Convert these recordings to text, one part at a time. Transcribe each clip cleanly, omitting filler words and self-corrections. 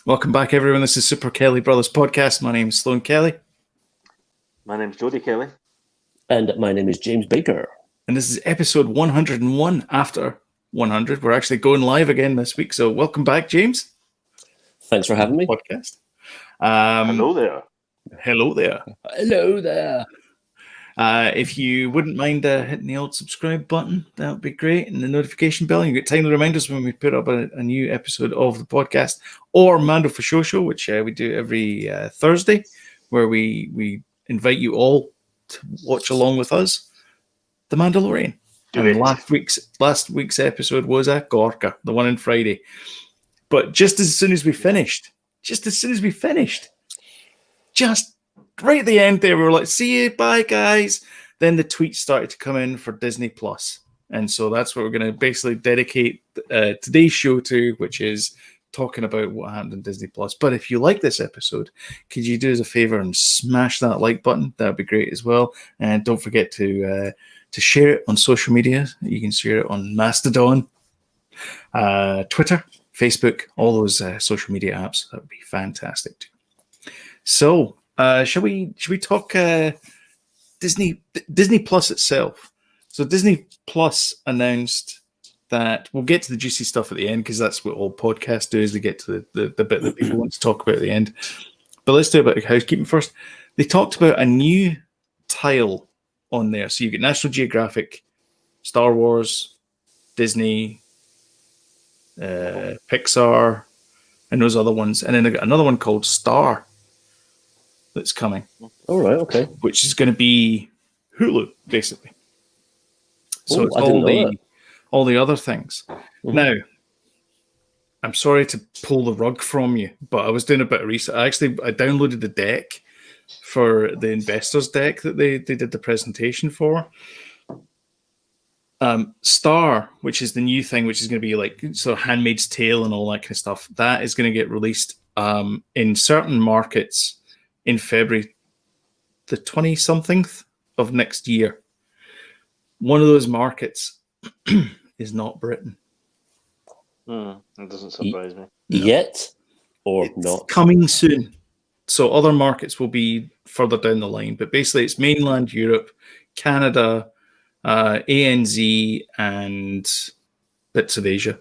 Welcome back, everyone. This is Super Kelly Brothers Podcast. My name is Sloan Kelly. My name's Jody Kelly. And my name is James Baker. And this is episode 101 after 100. We're actually going live again this week. So welcome back, James. Thanks for having me. Podcast. Hello there. Hello there. Hello there. If you wouldn't mind hitting the old subscribe button, that would be great. And the notification bell. You get timely reminders when we put up a new episode of the podcast or Mando for Show, which we do every Thursday, where we invite you all to watch along with us, The Mandalorian. And last week's episode was at Gorka, the one on Friday. But just right at the end there, we were like, see you, bye, guys. Then the tweets started to come in for Disney Plus. And so that's what we're going to basically dedicate today's show to, which is talking about what happened in Disney Plus. But if you like this episode, could you do us a favor and smash that like button? That would be great as well. And don't forget to share it on social media. You can share it on Mastodon, Twitter, Facebook, all those social media apps. That would be fantastic too. So, should we talk Disney Plus itself? So Disney Plus announced that we'll get to the juicy stuff at the end because that's what all podcasts do, is they get to the bit that people want to talk about at the end. But let's do a bit of housekeeping first. They talked about a new tile on there. So you get National Geographic, Star Wars, Disney, Pixar, and those other ones. And then they got another one called Star that's coming. All right, okay. Which is going to be Hulu, basically. So it's all the other things. Mm-hmm. Now, I'm sorry to pull the rug from you, but I was doing a bit of research. I downloaded the deck for the investors deck that they did the presentation for. Star, which is the new thing, which is going to be like sort of Handmaid's Tale and all that kind of stuff, that is going to get released in certain markets in February the 20-somethingth of next year. One of those markets is not Britain. It doesn't surprise me. Yet or it's not? Coming soon. So other markets will be further down the line, but basically it's mainland Europe, Canada, ANZ, and bits of Asia.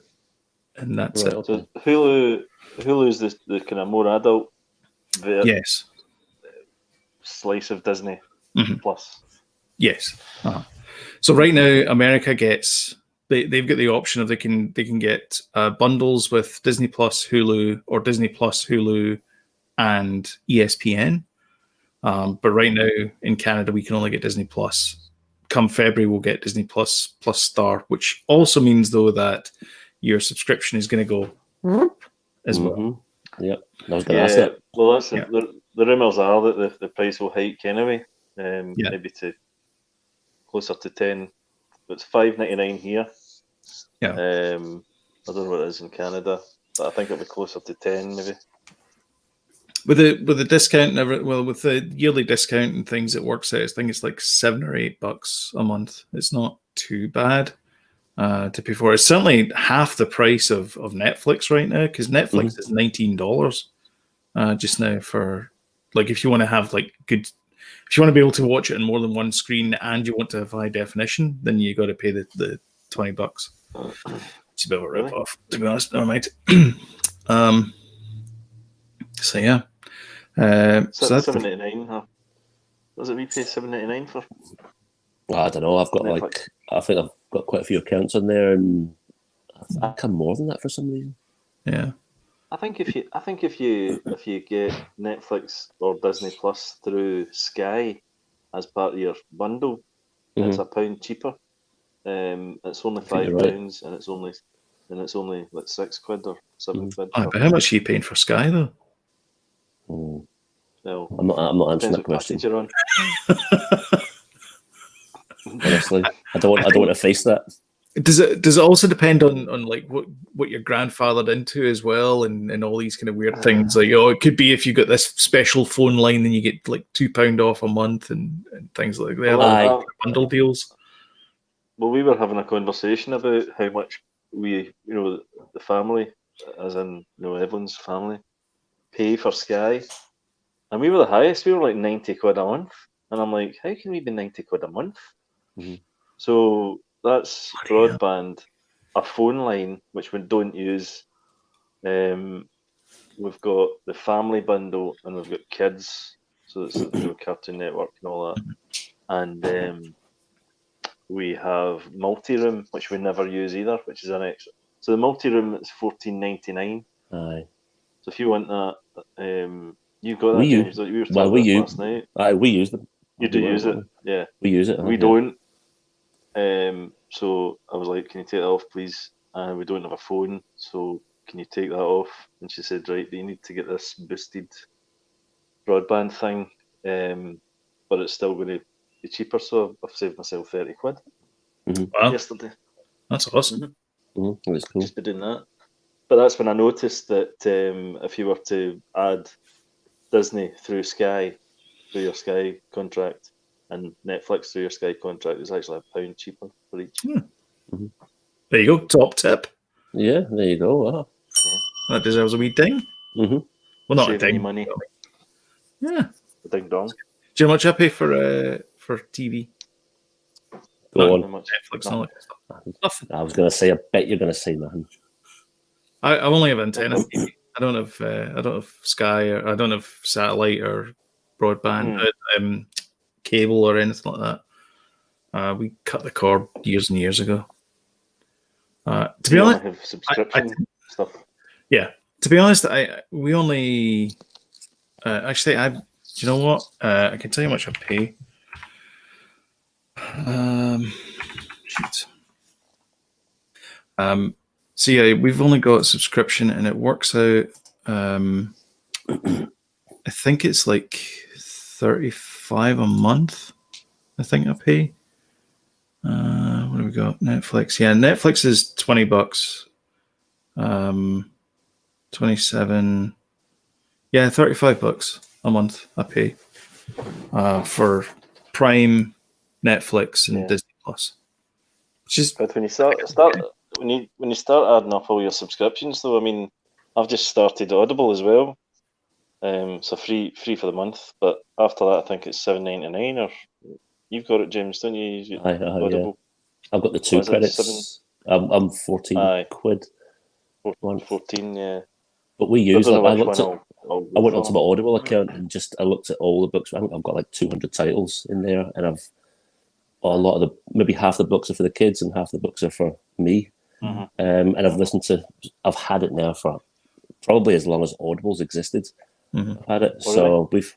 And that's it. So Hulu's the kind of more adult yes. slice of Disney Plus. Yes. Uh-huh. So right now, America gets they've got the option of they can get bundles with Disney Plus, Hulu, or Disney Plus, Hulu, and ESPN. But right now in Canada, we can only get Disney Plus. Come February, we'll get Disney Plus Star, which also means though that your subscription is going to go as well. Yep. Well, that's the rumours are that the price will hike anyway, maybe to closer to 10. It's $5.99 here. Yeah. I don't know what it is in Canada, but I think it'll be closer to 10 maybe. With the discount with the yearly discount and things, it works out. I think it's like $7 or $8 a month. It's not too bad to pay for. It's certainly half the price of Netflix right now, because Netflix is $19 just now for, like, if you want to have like good. If you want to be able to watch it on more than one screen and you want to have high definition, then you got to pay the $20. It's a bit of a rip-off, to be honest. Never mind. So yeah. So that's $7.99. Huh? Does it we pay $7.99 for? I don't know. I've got Netflix. I think I've got quite a few accounts on there, and I come more than that for some reason. Yeah. I think if you get Netflix or Disney Plus through Sky as part of your bundle, it's £1 cheaper. It's only £5, right. and it's only like £6 or £7. But how much are you paying for Sky though? No, I'm not answering that question. Honestly, I don't want to face that. Does it also depend on like what your grandfathered into as well, and all these kind of weird things? Like, it could be if you got this special phone line, then you get like £2 off a month and things like that. Bundle deals. Well, we were having a conversation about how much we, the family, as in Evelyn's family, pay for Sky, and we were the highest. We were like 90 quid a month, and I'm like, how can we be 90 quid a month? Mm-hmm. So that's broadband, a phone line which we don't use. We've got the family bundle, and we've got kids, so it's Cartoon Network and all that, and we have multi-room, which we never use either, which is an extra. So the multi-room is $14.99. Aye. So if you want that, you've got that. We James, we were talking about it last night. Aye, we use them. You do use it, yeah. We use it. We don't. So I was like, "Can you take that off, please?" And we don't have a phone, so can you take that off? And she said, "Right, but you need to get this boosted broadband thing, but it's still going to be cheaper." So I've saved myself 30 quid Wow, yesterday. that's awesome. That's cool. Just by doing that. But that's when I noticed that if you were to add Disney through Sky, through your Sky contract, and Netflix through your Sky contract, it's actually £1 cheaper for each. There you go, top tip. Yeah, there you go. Wow. That deserves a wee ding. Mm-hmm. Well, not Saving a ding. you money. Yeah. A ding dong. Do you know how much I pay for TV? Go on. Netflix and all that stuff. Nothing. I was going to say, I bet you're going to say nothing. I only have antenna TV. I don't have Sky, or I don't have satellite or broadband, cable or anything like that. We cut the cord years and years ago. To be honest, have subscription stuff. Yeah. To be honest, we only actually do you know what? I can tell you how much I pay. So yeah, we've only got a subscription, and it works out. I think it's like $35 a month. I think I pay. What do we got? Netflix. Yeah, Netflix is $20. 27. Yeah, $35 a month I pay for Prime, Netflix, and Disney Plus. But when you start when you start adding up all your subscriptions, though, I mean, I've just started Audible as well, so free for the month. But after that, I think it's $7.99. Or you've got it, James, don't you? Audible. Yeah. I've got the 2 credits. I'm 14 quid. 14, yeah. But we use it. I went onto my Audible account and I looked at all the books. I think I've got like 200 titles in there, and maybe half the books are for the kids and half the books are for me. And I've had it now for probably as long as Audible's existed. I've had it, so we've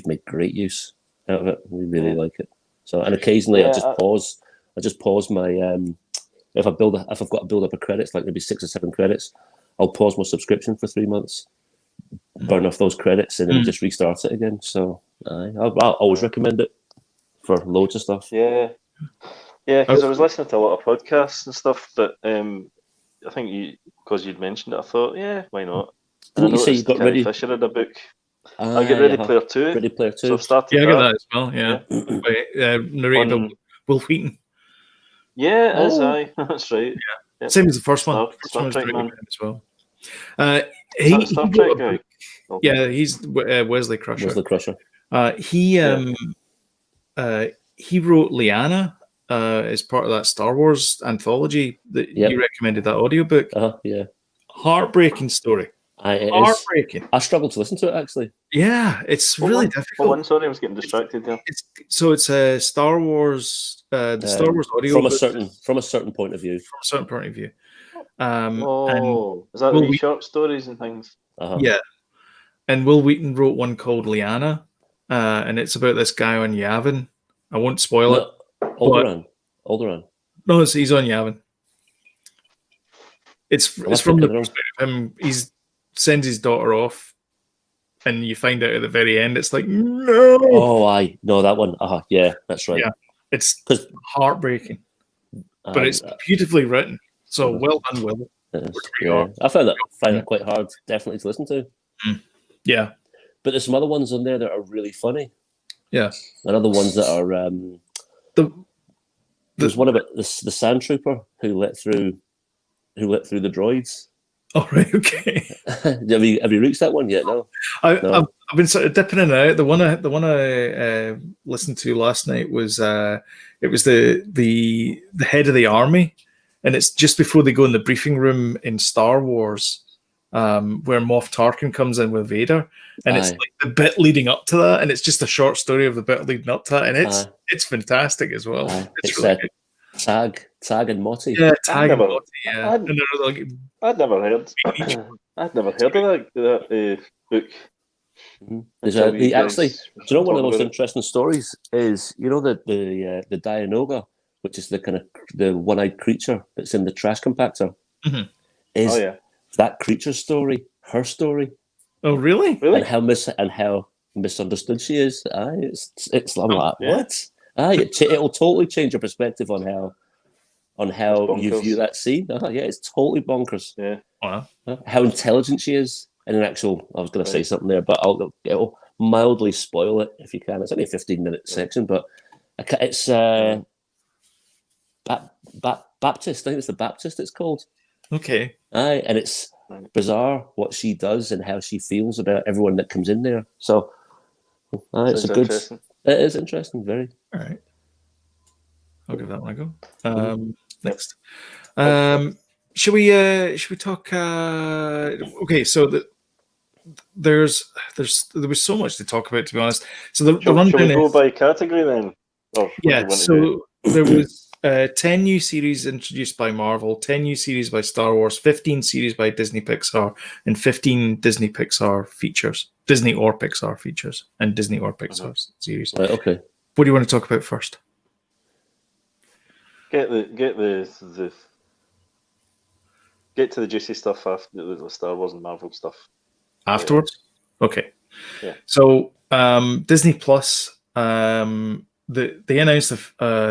made great use out of it. We really like it. So, and occasionally I just pause my if I've got to build up a credits, like maybe 6 or 7 credits, I'll pause my subscription for 3 months, burn off those credits, and then just restart it again. So I'll always recommend it for loads of stuff. Yeah, because I was listening to a lot of podcasts and stuff, but I think because you'd mentioned it, I thought, yeah, why not? Didn't you say you got Ready? Fisher had a book. I get Ready Player 2. Ready Player 2. So I've started I got that as well. Yeah, narrated by Will Wheaton. Yeah, it is. Aye, that's right. Yeah. Same as the first one. Star Trek man as well. Star Trek guy. Yeah, he's Wesley Crusher. Wesley Crusher. He wrote Liana as part of that Star Wars anthology that you recommended, that audiobook. Yeah. Heartbreaking story. Heartbreaking. I struggled to listen to it, actually. Yeah, it's really difficult. Sorry, I was getting distracted there. It's a Star Wars, Star Wars audio from a certain point of view. From a certain point of view. Is that the short stories and things? Yeah. And Will Wheaton wrote one called Liana, and it's about this guy on Yavin. I won't spoil it. Alderaan. No, he's on Yavin. It's from the perspective of him. He sends his daughter off, and you find out at the very end, it's like, no. Oh, I know that one. Yeah, that's right. Yeah, it's heartbreaking, but it's beautifully written. So well done, Will. Yeah, I find it quite hard, definitely, to listen to. Yeah, but there's some other ones on there that are really funny. Yeah, and other ones that are. There's one about the Sand Trooper who let through the droids. Oh, right, okay. have you reached that one yet? No. I've been sort of dipping in and out. The one I listened to last night was it was the head of the army, and it's just before they go in the briefing room in Star Wars, where Moff Tarkin comes in with Vader, and it's like the bit leading up to that, and it's just a short story of the bit leading up to that, and it's fantastic as well. It's really good. Tag and Motti. Yeah, Tag and Motti. Yeah, I'd never heard. I'd never heard of that book. Mm-hmm. Actually, do you know one of the most interesting stories is the Dianoga, which is the kind of the one-eyed creature that's in the trash compactor. Mm-hmm. Is that creature's story her story? Oh, really? And how misunderstood she is. It's I'm like, what? It'll totally change your perspective on how you view that scene. Yeah, it's totally bonkers. Yeah. Wow. How intelligent she is. And I was going to say something there, but it'll mildly spoil it if you can. It's only a 15-minute section, but it's Baptist. I think it's the Baptist it's called. Okay. And it's bizarre what she does and how she feels about everyone that comes in there. So it's a good. It is interesting, very. All right. I'll give that one a go. Next. Should we talk? Okay, so there was so much to talk about, to be honest. So the rundown. Should we go by category then? So there was 10 new series introduced by Marvel, 10 new series by Star Wars, 15 series by Disney Pixar, and 15 Disney Pixar features, Disney or Pixar features, and Disney or Pixar series. Right, okay. What do you want to talk about first? Get to the juicy stuff after the Star Wars and Marvel stuff. Afterwards? Okay. Yeah. So Disney Plus, they announced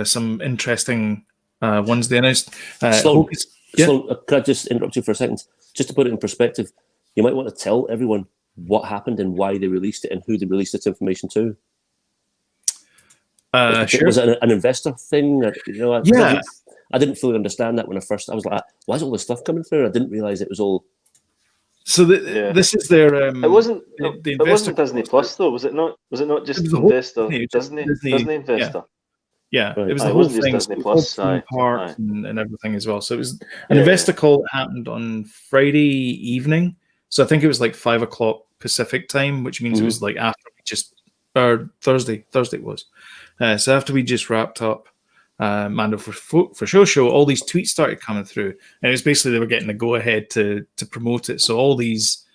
some interesting ones. They announced. Sloan, can I just interrupt you for a second? Just to put it in perspective, you might want to tell everyone what happened and why they released it and who they released this information to. Sure. Was it an investor thing? I didn't fully understand that when I was like, why is all this stuff coming through? I didn't realize it was all. So this is their. It wasn't Disney Plus though, was it not? Was it not just investor? Disney investor. Yeah, right. It was the whole thing. Disney Plus part and everything as well. So it was an investor call that happened on Friday evening. So I think it was like 5 o'clock Pacific time, which means it was like after we Thursday it was. So after we just wrapped up Mando for show, all these tweets started coming through, and it was basically they were getting the go ahead to promote it. So all these,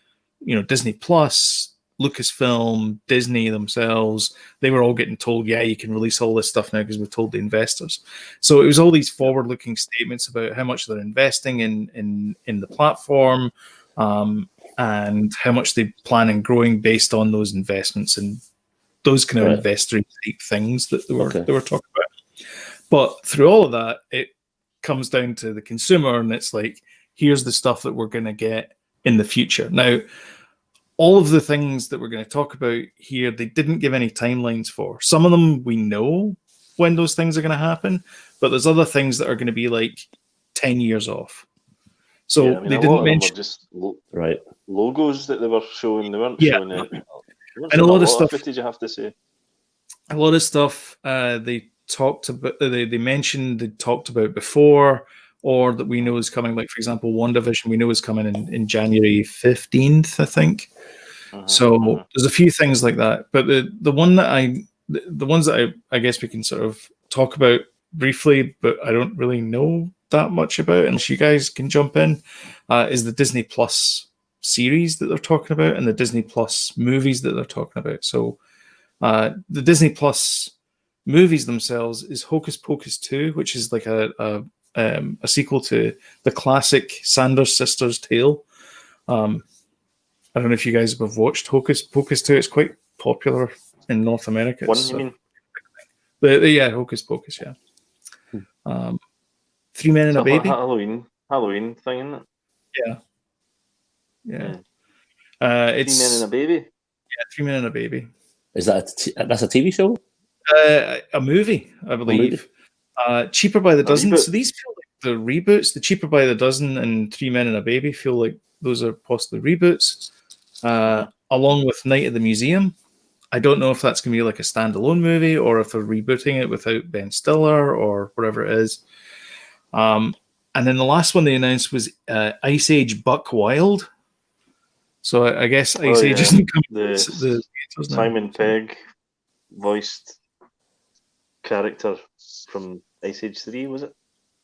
Disney Plus, Lucasfilm, Disney themselves, they were all getting told, yeah, you can release all this stuff now because we've told the investors. So it was all these forward-looking statements about how much they're investing in the platform, and how much they plan on growing based on those investments and those kind of investor-type things that they were talking about. But through all of that, it comes down to the consumer, and it's like, here's the stuff that we're going to get in the future. Now, all of the things that we're going to talk about here, they didn't give any timelines for. Some of them we know when those things are going to happen, but there's other things that are going to be like 10 years off. So they didn't mention just logos that they were showing. They weren't showing it. And a lot of stuff. What did you have to say? A lot of stuff they talked about. They mentioned they talked about before, or that we know is coming. Like for example, WandaVision we know is coming in January 15th, I think. So there's a few things like that. But the ones that I guess we can sort of talk about briefly, but I don't really know that much about, unless you guys can jump in, is the Disney Plus series that they're talking about and the Disney Plus movies that they're talking about. So the Disney Plus movies themselves is Hocus Pocus 2, which is like a sequel to the classic Sanders Sisters tale. I don't know if you guys have watched Hocus Pocus 2. It's quite popular in North America. What do you mean? Yeah, Hocus Pocus, yeah. 3 Men and a Baby. Halloween thing, isn't it? Yeah. It's 3 Men and a Baby? Yeah, 3 Men and a Baby. Is that's a TV show? A movie, I believe. Cheaper by the dozen. So these feel like the reboots. The Cheaper by the Dozen and 3 Men and a Baby feel like those are possibly reboots, along with Night at the Museum. I don't know if that's going to be like a standalone movie or if they're rebooting it without Ben Stiller or whatever it is. And then the last one they announced was Ice Age Buck Wild. So I guess Ice Age isn't coming. The Simon Pegg voiced character from Ice Age 3, was it?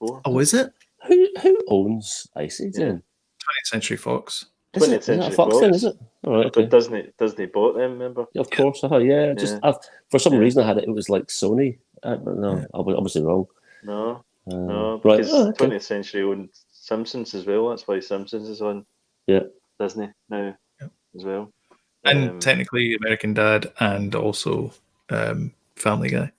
4? Oh, is it? Who owns Ice Age then? 20th Century Fox. 20th Century Fox then, is it? All right, okay. But Disney bought them, remember? Yeah, of course. Yeah. Just for some reason I had it. It was like Sony. I don't know. I was obviously wrong. No, because 20th Century owned Simpsons as well. That's why Simpsons is on Disney now as well. And technically American Dad and also Family Guy.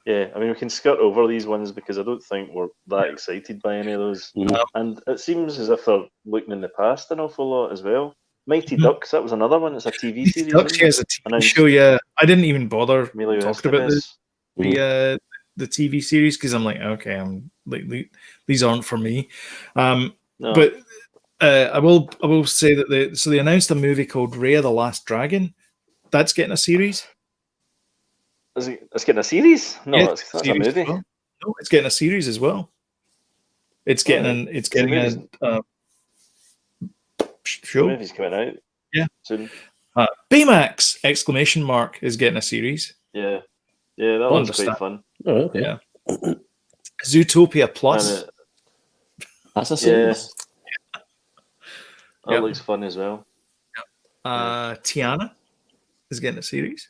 Yeah, I mean, we can skirt over these ones because I don't think we're that excited by any of those. No. And it seems as if they're looking in the past an awful lot as well. Mighty Ducks, that was another one. It's a TV series. Ducks, yeah, it's a TV show, yeah. I didn't even bother talking about the TV series because I'm like, okay, I'm like, these aren't for me. No. But I will say that they announced a movie called Raya the Last Dragon. That's getting a series. It's getting a series? No, yeah, it's a movie. Well. No, it's getting a series as well. It's getting a show. The movie's coming out. Yeah. Soon. Baymax! Exclamation mark is getting a series. Yeah. Yeah, that one's quite fun. Oh, okay. Yeah. Zootopia Plus. That's a series. Yeah. That looks fun as well. Tiana is getting a series.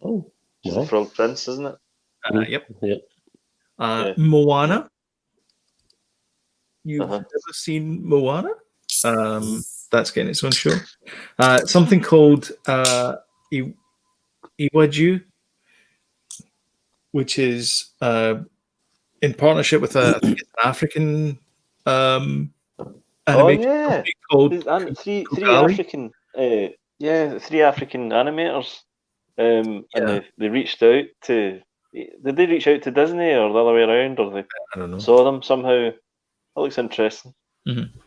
Oh. She's a frog prince, isn't it? Yep. Moana. You've never seen Moana? That's getting its own show. Something called Iwaju, which is in partnership with an African animation called three African animators. And they reached out to. Did they reach out to Disney or the other way around, or they I don't know. saw them somehow? That looks interesting. Mm-hmm.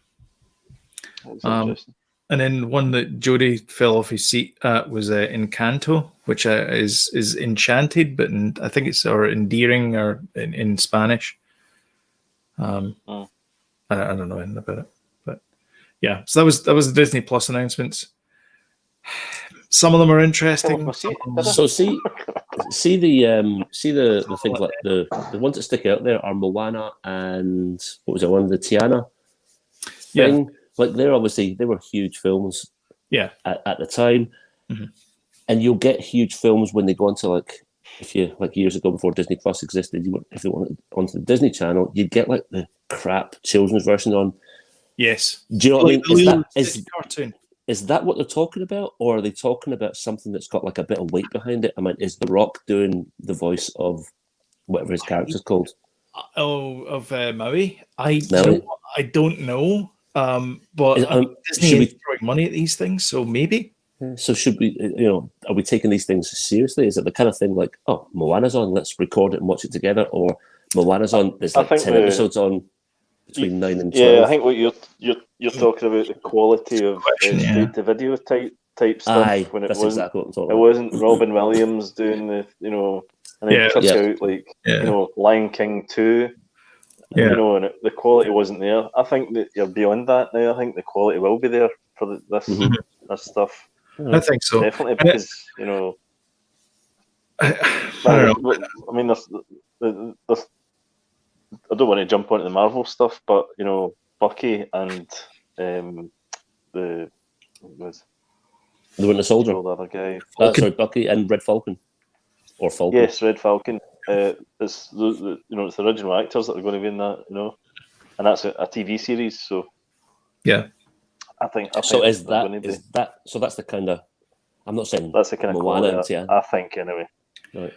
Interesting. And then one that Jody fell off his seat at was Encanto, which is enchanted, but I think it's endearing or in Spanish. I don't know anything about it, but yeah. So that was the Disney Plus announcements. Some of them are interesting. So see the things like the ones that stick out there are Moana and what was it one, the Tiana thing. Yeah. Like they were huge films. Yeah. At the time, and you'll get huge films when they go onto like if you like years ago before Disney Plus existed, if they went onto the Disney Channel, you'd get like the crap children's version on. Yes. Do you know what I mean? Is cartoon. Is that what they're talking about, or are they talking about something that's got like a bit of weight behind it? I mean, is The Rock doing the voice of whatever his character's called? Of Maui? I don't know. But Disney is throwing money at these things, so maybe. So should we, are we taking these things seriously? Is it the kind of thing like, oh, Moana's on, let's record it and watch it together, or Moana's on, there's like 10 episodes on between 9 and 12? Yeah, I think what you're talking about the quality of straight to video type stuff. Aye, when that's exactly what I'm talking about. It wasn't Robin Williams doing the and then took out like Lion King 2. And the quality wasn't there. I think that you're beyond that now. I think the quality will be there for this stuff. I think so. Definitely, because I don't know. I mean, there's I don't want to jump onto the Marvel stuff, but Bucky and the Winter Soldier, the other guy. Sorry, Bucky and Red Falcon, or Falcon. Yes, Red Falcon. It's it's the original actors that are going to be in that, and that's a TV series. So yeah, I think so. Is that so? That's the kind of. I'm not saying that's the kind of quality. I think anyway. Right.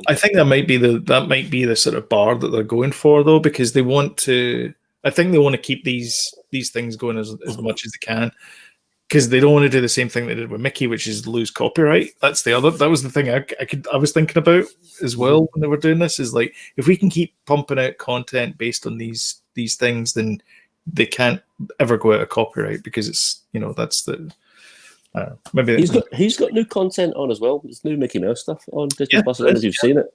I think that might be the sort of bar that they're going for, though, because they want to. I think they want to keep these things going as much as they can, because they don't want to do the same thing they did with Mickey, which is lose copyright. That was the thing I was thinking about as well when they were doing this. Is like, if we can keep pumping out content based on these things, then they can't ever go out of copyright because it's that's the maybe he's got new content on as well. There's new Mickey Mouse stuff on Disney Plus. I don't know if you've seen it.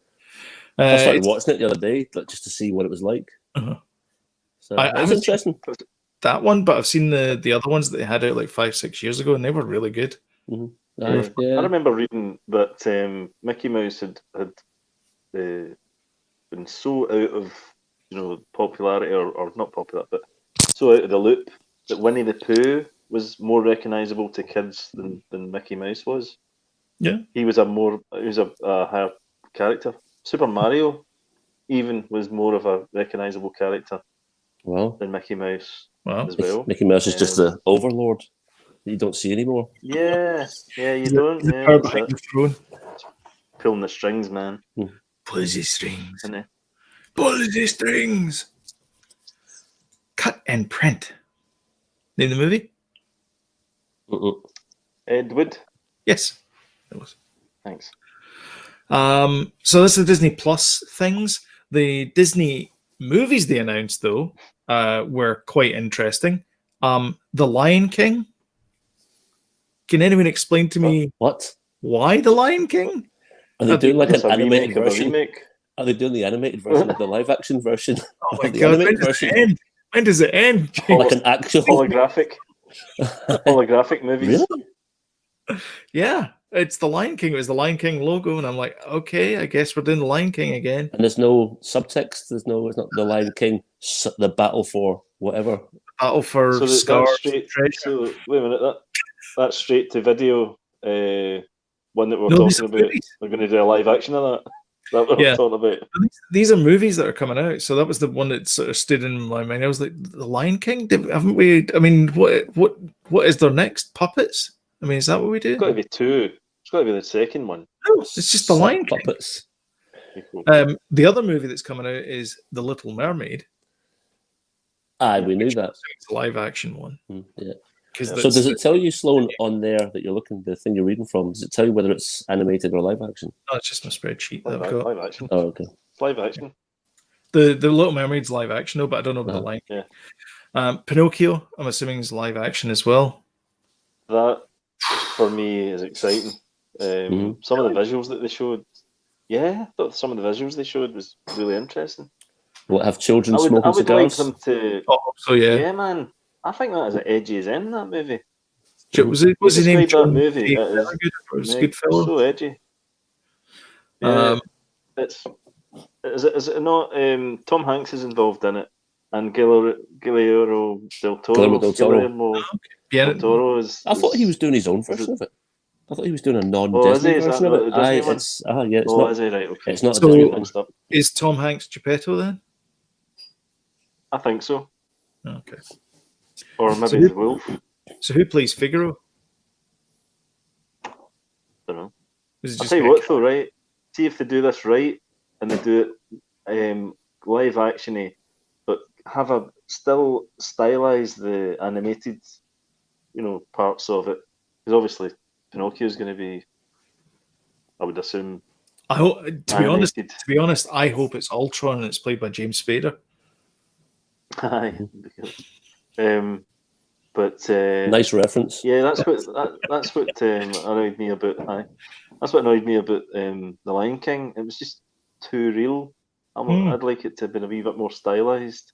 I started watching it the other day just to see what it was like. So it's interesting. That one, but I've seen the other ones that they had out like 5-6 years ago, and they were really good. I remember reading that Mickey Mouse had been so out of popularity or not popular, but so out of the loop that Winnie the Pooh was more recognisable to kids than Mickey Mouse was. Yeah, he was a higher character. Super Mario even was more of a recognisable character than Mickey Mouse as well. Mickey Mouse is just the overlord that you don't see anymore. Yeah, you don't. The power behind the throne. Pulling the strings, man. Pull the strings. Pull the strings. Cut and print. Name the movie? Ed Wood. Yes, it was. Thanks. So this is the Disney Plus things. The Disney movies they announced, though, were quite interesting. The Lion King. Can anyone explain to me why The Lion King? Are they doing like an animated version? Are they doing the animated version of the live action version? Oh my god! When does it end? When does it end? Like an actual holographic movie. Really? Yeah, it's the Lion King. It was the Lion King logo, and I'm like, okay, I guess we're doing the Lion King again. And there's no subtext. It's not the Lion King. The battle for whatever. Battle for Scar. So wait a minute. That's straight to video. One that we're talking about. We're going to do a live action of that. That's what we're talking about. These are movies that are coming out. So that was the one that sort of stood in my mind. I was like, the Lion King? Haven't we? I mean, what is their next? Puppets? I mean, is that what we do? It's got to be two. It's got to be the second one. No, it's just the Lion King. Puppets. The other movie that's coming out is The Little Mermaid. We knew that. It's a live action one. Yeah. So does it tell you, Sloan, on there that you're looking, the thing you're reading from, does it tell you whether it's animated or live action? No, it's just my spreadsheet that I've got. Live action. Oh, okay. Live action. The Little Mermaid's live action, but I don't know about the Lion King. Yeah. Pinocchio, I'm assuming, is live action as well. That, for me, is exciting. Some of the visuals that they showed, I thought some of the visuals they showed was really interesting. Will it have children smoking cigars? I would like them to... Oh, so yeah. Yeah, man. I think that is as edgy as in that movie. Was his name? That movie. It was good fellow. So edgy. Yeah, is it not? Tom Hanks is involved in it, and Guillermo del Toro. Del Toro is. I thought he was doing his own version of it. I thought he was doing a non-Disney version of it. It's not. Is he right? Okay. It's not a Disney one. Is Tom Hanks Geppetto then? I think so. Okay. Or maybe the wolf. So who plays Figaro? Don't know. I'll tell you what though, right? See if they do this right and they do it live actiony, but have a still stylize the animated, parts of it. Because obviously Pinocchio is going to be, I would assume. I hope. To be honest, I hope it's Ultron and it's played by James Spader. Aye. But nice reference. Yeah, that's what annoyed me about. That's what annoyed me about The Lion King. It was just too real. I'd like it to have been a wee bit more stylized.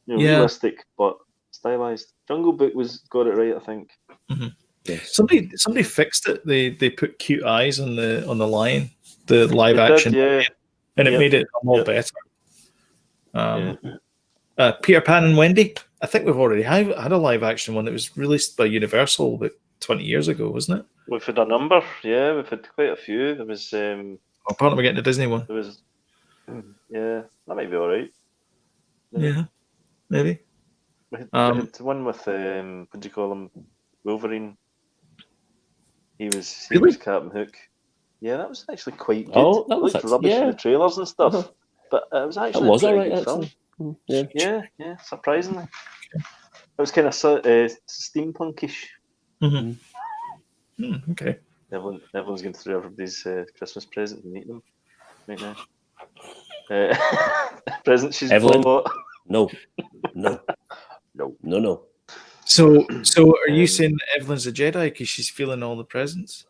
Realistic but stylized. Jungle Book got it right, I think. Mm-hmm. Yes. Somebody fixed it. They put cute eyes on the lion, the live action, and it made it a lot better. Peter Pan and Wendy. I think we've already had a live action one that was released by Universal about 20 years ago, wasn't it? We've had a number, we've had quite a few. There was apparently we're getting a Disney one. There was that might be alright. Yeah, maybe. We had one with what do you call him? Wolverine. He was Captain Hook. Yeah, that was actually quite good. Oh, that was rubbish in the trailers and stuff. But it was actually alright actually. Yeah, surprisingly. It was kind of steampunkish. Mm-hmm. Okay. Everyone's going through everybody's Christmas present and eating them right now. Present she's Evelyn? bought. No. No. So are you saying that Evelyn's a Jedi because she's feeling all the presents?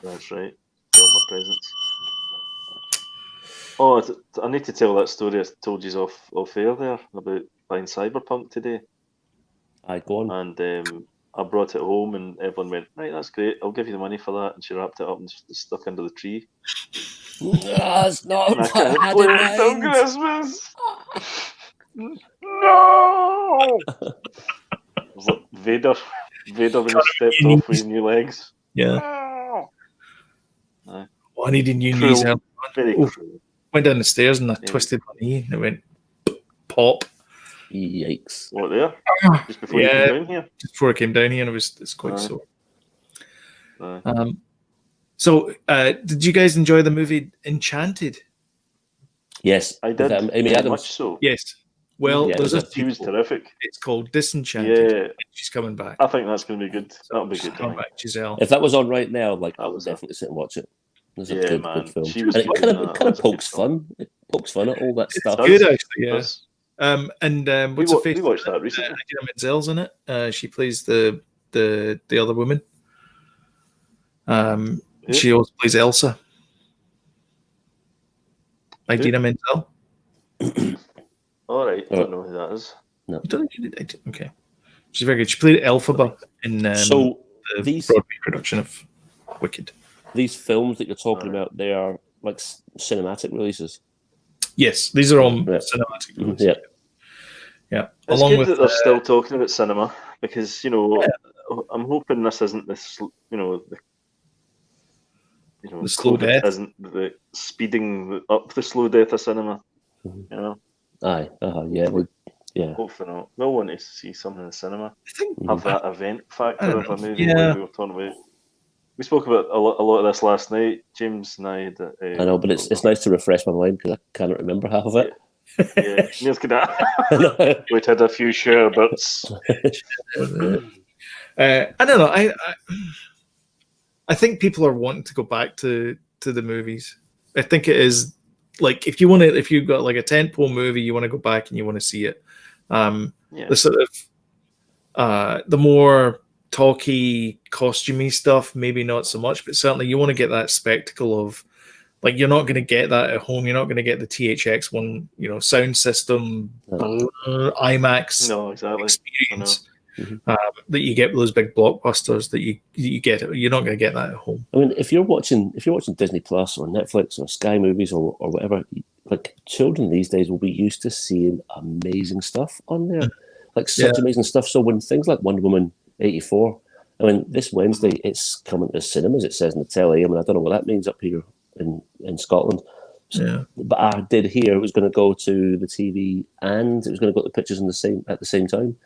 That's right. Felt my presence. Oh, I need to tell that story I told you off air there about buying Cyberpunk today. Aye, go on. And I brought it home, and Evelyn went, right, that's great. I'll give you the money for that. And she wrapped it up and just stuck under the tree. That's not And I what can't I had play in it till mind. Christmas. No! It was like Vader when he stepped off with his new legs. Yeah. Aye. Oh, I needed new Cruel. knees. Very cruel. Went down the stairs and I Yeah. twisted my knee and it went pop. Yikes. What, there? Just before you Yeah. came down here? Just before I came down here and it's quite Aye. sore. Aye. So did you guys enjoy the movie Enchanted? Yes. I did. With, Amy very Adams. much so. Yes. Well, Yeah, there's a She was terrific. It's called Disenchanted. Yeah. She's coming back. I think that's going to be good. That'll be She's good. I coming think. back, Giselle. If that was on right now, like I That would was it. definitely sit and watch it. It's a Yeah, good, man. good film. She was And it good kind in of that. kind of That's a good pokes film. fun. It pokes fun at all that It's stuff. good, actually, yeah. Does. And We what's her face? watched that recently. Idina Menzel's in it. She plays the other woman. Who? She also plays Elsa. Idina Menzel. All right. I don't know who that is. You don't need it. Okay. She's very good. She played Elphaba in So the these Broadway production of Wicked. these films that you're talking about, they are like cinematic releases. Yes, these are all Yeah. cinematic Mhm, movies. yeah. Yeah. It's Along good with that they're still talking about cinema because I'm hoping this isn't this The slow COVID death. isn't the speeding up the slow death of cinema. Mhm. Aye. Yeah. Hopefully not. We'll want to see something in the cinema. I think Have that event factor don't of a know. movie Yeah. like we were talking about. We spoke about a lot of this last night, James and I. I know, but it's nice to refresh my mind because I cannot remember half of it. Yeah, Neil's good at it. We'd had a few sherbets. I don't know. I think people are wanting to go back to the movies. I think it is like if you've got like a tentpole movie, you want to go back and you want to see it. The sort of the more talky, costumey stuff, maybe not so much, but certainly you want to get that spectacle of like you're not going to get that at home. You're not going to get the THX one, sound system, IMAX No, exactly. experience that you get with those big blockbusters that you get. You're not going to get that at home. I mean, if you're watching Disney Plus or Netflix or Sky Movies or whatever, like children these days will be used to seeing amazing stuff on there, like such amazing stuff. So when things like Wonder Woman 84, I mean, this Wednesday it's coming to cinemas. It says in the telly. I mean, I don't know what that means up here in Scotland. So, but I did hear it was going to go to the TV and it was going to go to the pictures at the same time.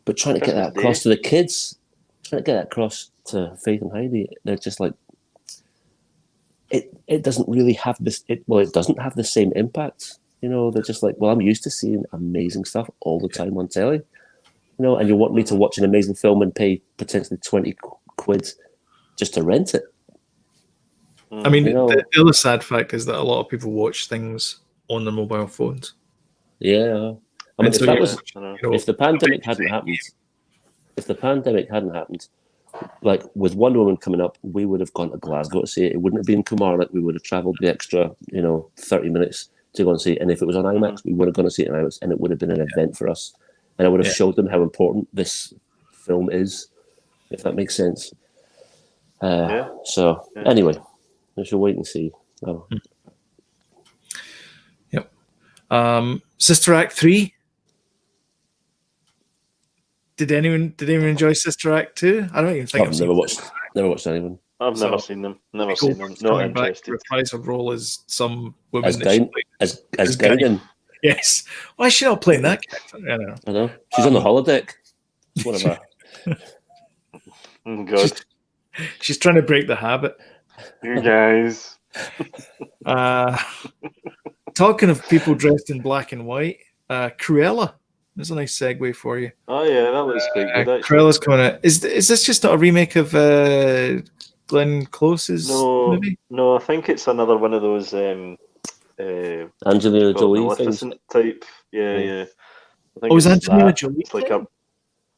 But trying to get that across to the kids, trying to get that across to Faith and Heidi, they're just like, it doesn't really have this. It doesn't have the same impact. They're just like, well, I'm used to seeing amazing stuff all the time on telly. And you want me to watch an amazing film and pay potentially 20 quid just to rent it. I mean, the other sad fact is that a lot of people watch things on their mobile phones. Yeah. I mean, if the pandemic hadn't happened, like with Wonder Woman coming up, we would have gone to Glasgow to see it. It wouldn't have been Kilmarnock. We would have travelled the extra, 30 minutes to go and see it. And if it was on IMAX, we would have gone to see it in IMAX, and it would have been an event for us. And I would have showed them how important this film is, if that makes sense. So anyway, we shall wait and see. Oh. Yep. Sister Act 3. Did anyone enjoy Sister Act 2? I don't even think I've never watched anyone. I've never seen them. Never seen them. Not interested. Reprise her role as some woman as Guinan. Yes. Why is she not playing that character? I know. She's on the holodeck. One of her. Oh, God. She's trying to break the habit. You guys. Talking of people dressed in black and white, Cruella. There's a nice segue for you. Oh yeah, that looks quite good. Actually. Cruella's coming out. Is this just not a remake of Glenn Close's movie? No, I think it's another one of those Angelina Jolie things. type. Yeah. think was it's Angelina that. Jolie It's like a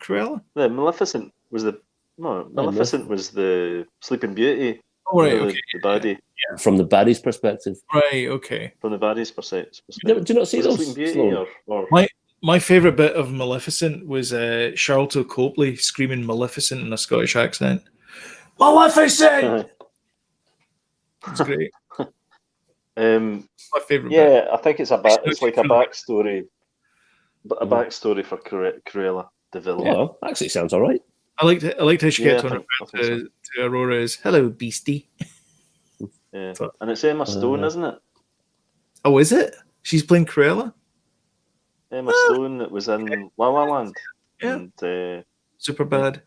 Cruella? the Maleficent was the Maleficent was the Sleeping Beauty. Oh, right, the, okay. the baddie From the baddie's perspective. Right, okay. from the baddie's perspective. Do you not see Was it those? Sleeping Beauty Sloan? or My favourite bit of Maleficent was Charlton Copley screaming Maleficent in a Scottish accent. Maleficent! It's great. My favourite bit. Yeah, I think it's like a backstory, a backstory for Cruella de Vil. Yeah, actually sounds all right. I liked how she kept I on think referring to Aurora as "Hello, Beastie." Yeah, and it's Emma Stone, isn't it? Oh, is it? She's playing Cruella? Emma Stone that was in La La Land. Yeah. And, Super bad.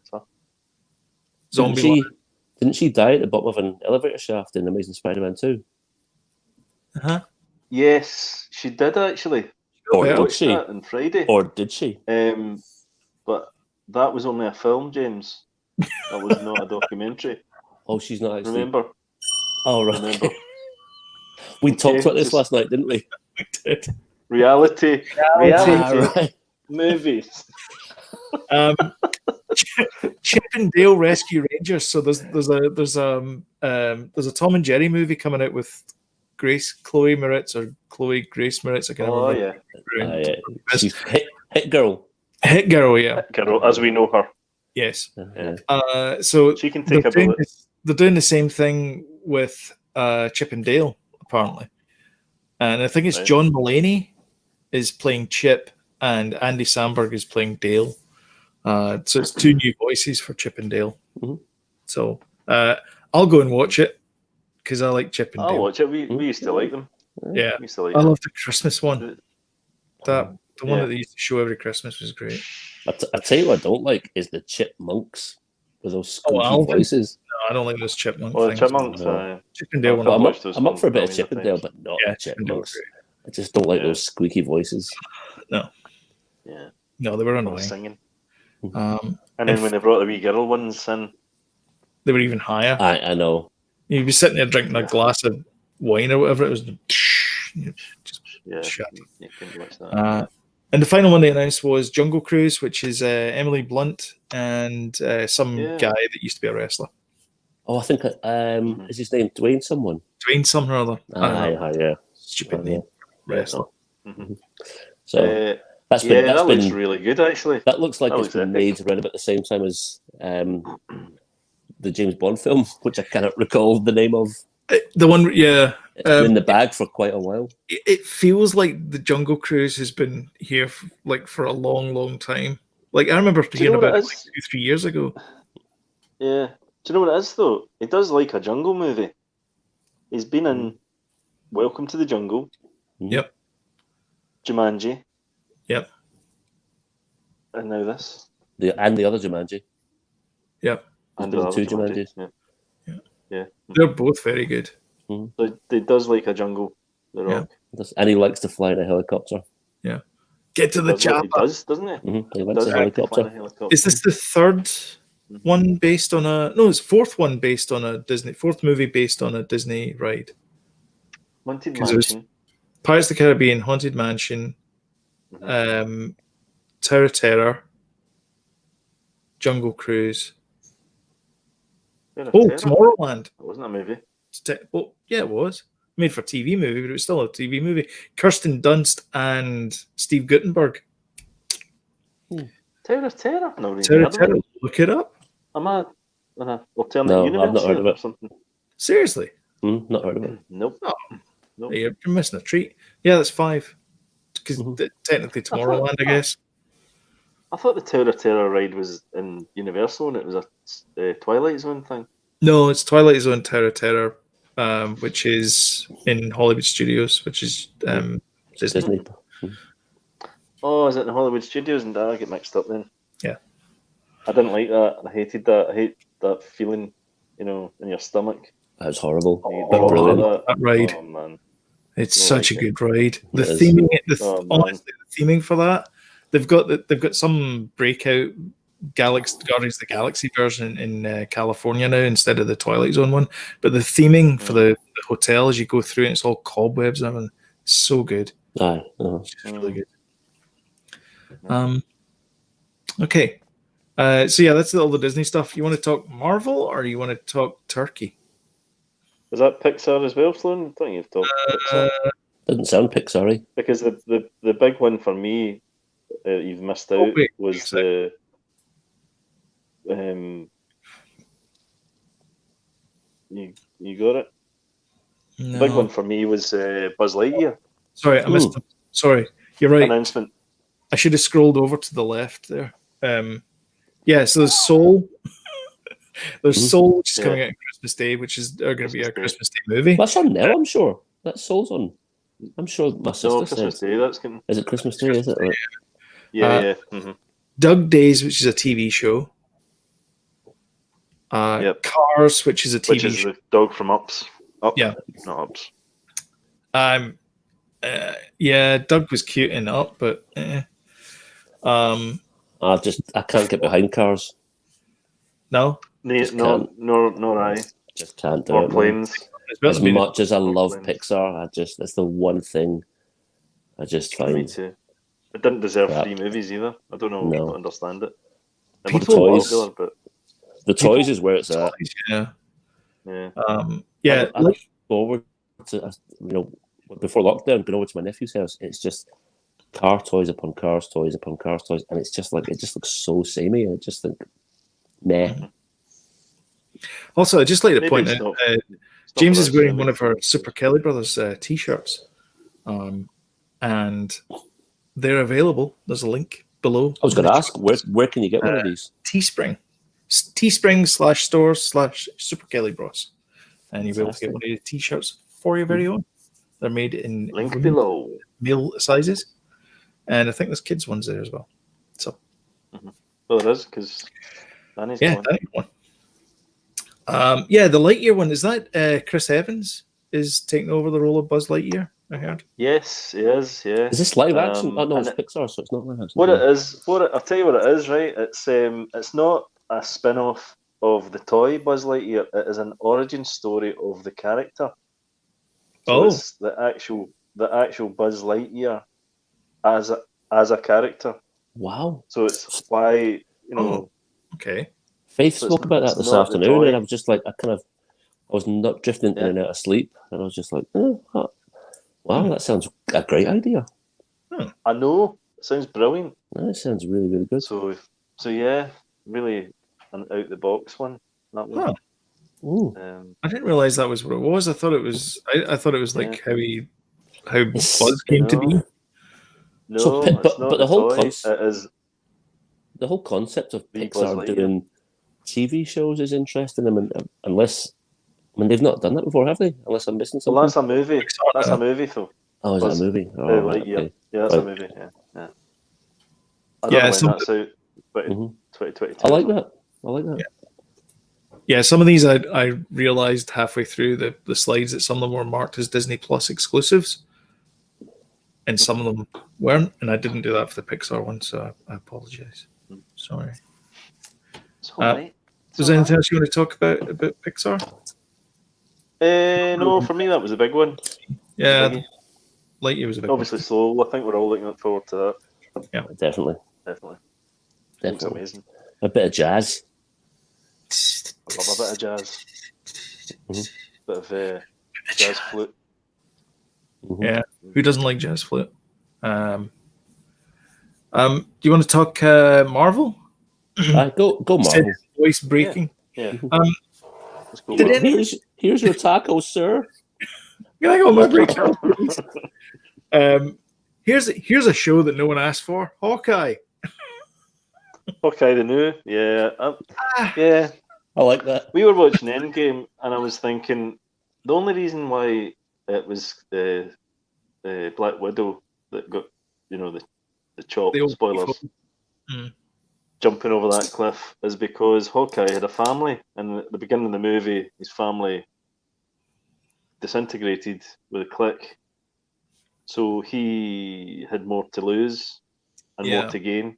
Didn't she die at the bottom of an elevator shaft in Amazing Spider-Man 2? Uh-huh. Yes, she did actually. Or I did watched she? that on Friday. Or did she? But that was only a film, James. That was not a documentary. Oh, she's not actually. Remember? Oh, right. Remember. We talked about this last night, didn't we? We did. Reality Right. movies. Chip and Dale Rescue Rangers. So there's a Tom and Jerry movie coming out with Chloe Grace Moretz. I can't Oh remember. Yeah. She's hit girl. Hit girl, yeah. Girl, as we know her. Yes. Yeah. So She can take a bullet. They're doing the same thing with Chip and Dale, apparently. And I think it's Right. John Mulaney is playing Chip and Andy Samberg is playing Dale. So it's two new voices for Chip and Dale. Mhm. So I'll go and watch it because I like Chip and I'll Dale. watch it. We used to like them. Yeah, We used to like I them. love the Christmas one. The one that they used to show every Christmas was great. I tell you what I don't like is the chipmunks with those squeaky Alvin. voices. No, I don't like those chipmunk Well, the things. Chipmunks. Chip and Dale I've one. But I've I'm watched up, those I'm up for a bit of films a Chip and million Dale, but not Yeah, the Chip and Dale was chipmunks. I just don't like those squeaky voices. Yeah. No, they were Or annoying. singing. Um, And then when they brought the wee girl ones in, they were even higher. I know. You'd be sitting there drinking a glass of wine or whatever it was. Just yeah, shut. you couldn't watch that. And the final one they announced was Jungle Cruise, which is Emily Blunt and some guy that used to be a wrestler. Oh, I think is his name Dwayne someone? Dwayne something or other. Yeah. Stupid name. Wrestler. So that's yeah, been that looks really good actually. that looks like That it's looks been epic. made around about the same time as the James Bond film, which I cannot recall the name of. The one, yeah. It's been in the bag for quite a while. It feels like the Jungle Cruise has been here for a long, long time. Like I remember hearing about it like 2-3 years ago. Yeah. Do you know what it is though? He does like a jungle movie. He's been in Welcome to the Jungle. Yep. Jumanji. Yep. And now this. The other Jumanji. Yep. And There's the two other Jumanji. Jumanjis. Yeah. They're both very good. So he does like a jungle, The Rock. And he likes to fly in a helicopter. Yeah. Get to the chopper. He does, doesn't he? He likes Does a like to fly helicopter. in a helicopter. Is this the third one based on it's fourth one based on a fourth movie based on a Disney ride? Haunted 'Cause there's Mansion. Pirates of the Caribbean, Haunted Mansion, Tower of Terror, Jungle Cruise. Terror. Tomorrowland. It wasn't a movie. Well, yeah, it was made for TV movie, but it was still a TV movie. Kirsten Dunst and Steve Guttenberg. Tower of Terror? No, really Tower of Terror. Look it up. Am I in an alternate No, universe? I've not heard of or it. Something? Seriously. Not heard of it. Nope. Nope. You're missing a treat. Yeah, that's 5. Because technically Tomorrowland, I guess. I thought the Tower of Terror ride was in Universal and it was a Twilight Zone thing. No, it's Twilight Zone Tower of Terror, which is in Hollywood Studios, which is Disney. Oh, is it in Hollywood Studios? And I get mixed up then. Yeah. I didn't like that. I hated that. I hate that feeling, in your stomach. That was horrible. Brilliant. That ride. Oh, man. It's such a good ride. The It is. theming, honestly, the theming for that, they've got some breakout Guardians of the Galaxy version in California now instead of the Twilight Zone one. But the theming for the hotel as you go through, and it's all cobwebs and everything. So good. Aye. It's really good. Okay. So yeah, that's all the Disney stuff. You want to talk Marvel or you want to talk Turkey? Is that Pixar as well, Sloan? I think you've talked Pixar. Doesn't sound Pixar-y. Because the big one for me, you've missed out, was the you got it. No. The big one for me was Buzz Lightyear. Sorry, I missed. Sorry, you're right. Announcement. I should have scrolled over to the left there. Yeah, so there's Soul. There's Soul, which is coming out on Christmas Day, which is going to be a Christmas Day movie. That's on now, I'm sure. That Soul's on. I'm sure my sister Christmas said. Day. That's getting... Is it Christmas Day? Is it? Yeah. Mm-hmm. Doug Days, which is a TV show. Cars, which is a TV show. Which is show. the dog from Ups. Yeah. Not Ups. Yeah, Doug was cute in Up, but I can't get behind Cars. No? Nor I. Just can't do or it. Planes. As much as I love Pixar, that's the one thing I just find. Me too. It didn't deserve 3 movies either. I don't know. I don't understand it. The toys, popular, but the toys is where it's at. Yeah. I look forward to before lockdown, going over to my nephew's house. It's just car toys upon cars toys upon cars toys, and it's just like it just looks so samey. I just think, meh. Also, I'd just like to point out, James is wearing one of our Super Kelly Brothers t-shirts, and they're available. There's a link below. I was going to ask, where can you get one of these? Teespring. Teespring/store/Super Kelly Bros. And you'll be able to get one of the t-shirts for your very own. They're made in link below male sizes, and I think there's kids ones there as well. So, well, it is because Danny's one. The Lightyear one, is that Chris Evans is taking over the role of Buzz Lightyear? I heard. Yes, he is. Yeah. Is this live action? No, it's Pixar, so it's not live action. I'll tell you what it is. Right, it's not a spin-off of the toy Buzz Lightyear. It is an origin story of the character. So it's the actual Buzz Lightyear as a character. Wow. So it's why Okay. Faith spoke about that this afternoon, and I was just like, I was not drifting in and out of sleep, and I was just like, wow, that sounds a great idea. I know, it sounds brilliant. That sounds really, really good. So yeah, really an out the box one. That one. I didn't realize that was what it was. I thought it was. I thought it was like how Buzz came to be. No, so, but the whole concept. It is the whole concept of Pixar doing TV shows is interesting. I mean, they've not done that before, have they? Unless I'm missing something. Well, that's a movie. That's a movie, Phil. Oh, is that a movie? Oh, okay. Yeah, that's a movie. Yeah. I don't know when that's out. 2022. I like that. Yeah, some of these I realized halfway through the slides that some of them were marked as Disney Plus exclusives, and some of them weren't. And I didn't do that for the Pixar one, so I apologize. Sorry. It's all right. Was there anything else you want to talk about Pixar? No, for me that was a big one. Yeah, Lightyear was a big Obviously, Soul. I think we're all looking forward to that. Yeah, definitely. It's amazing. A bit of jazz. I love a bit of jazz. Bit of jazz flute. Yeah, who doesn't like jazz flute? Do you want to talk Marvel? Go Marvel. Voice breaking. Yeah. Here's your taco, sir. Can I go on my break? Here's a show that no one asked for. Hawkeye. Hawkeye the new, yeah. I like that. We were watching Endgame, and I was thinking the only reason why it was Black Widow that got the chop, spoilers, jumping over that cliff is because Hawkeye had a family, and at the beginning of the movie, his family disintegrated with a click, so he had more to lose and more to gain.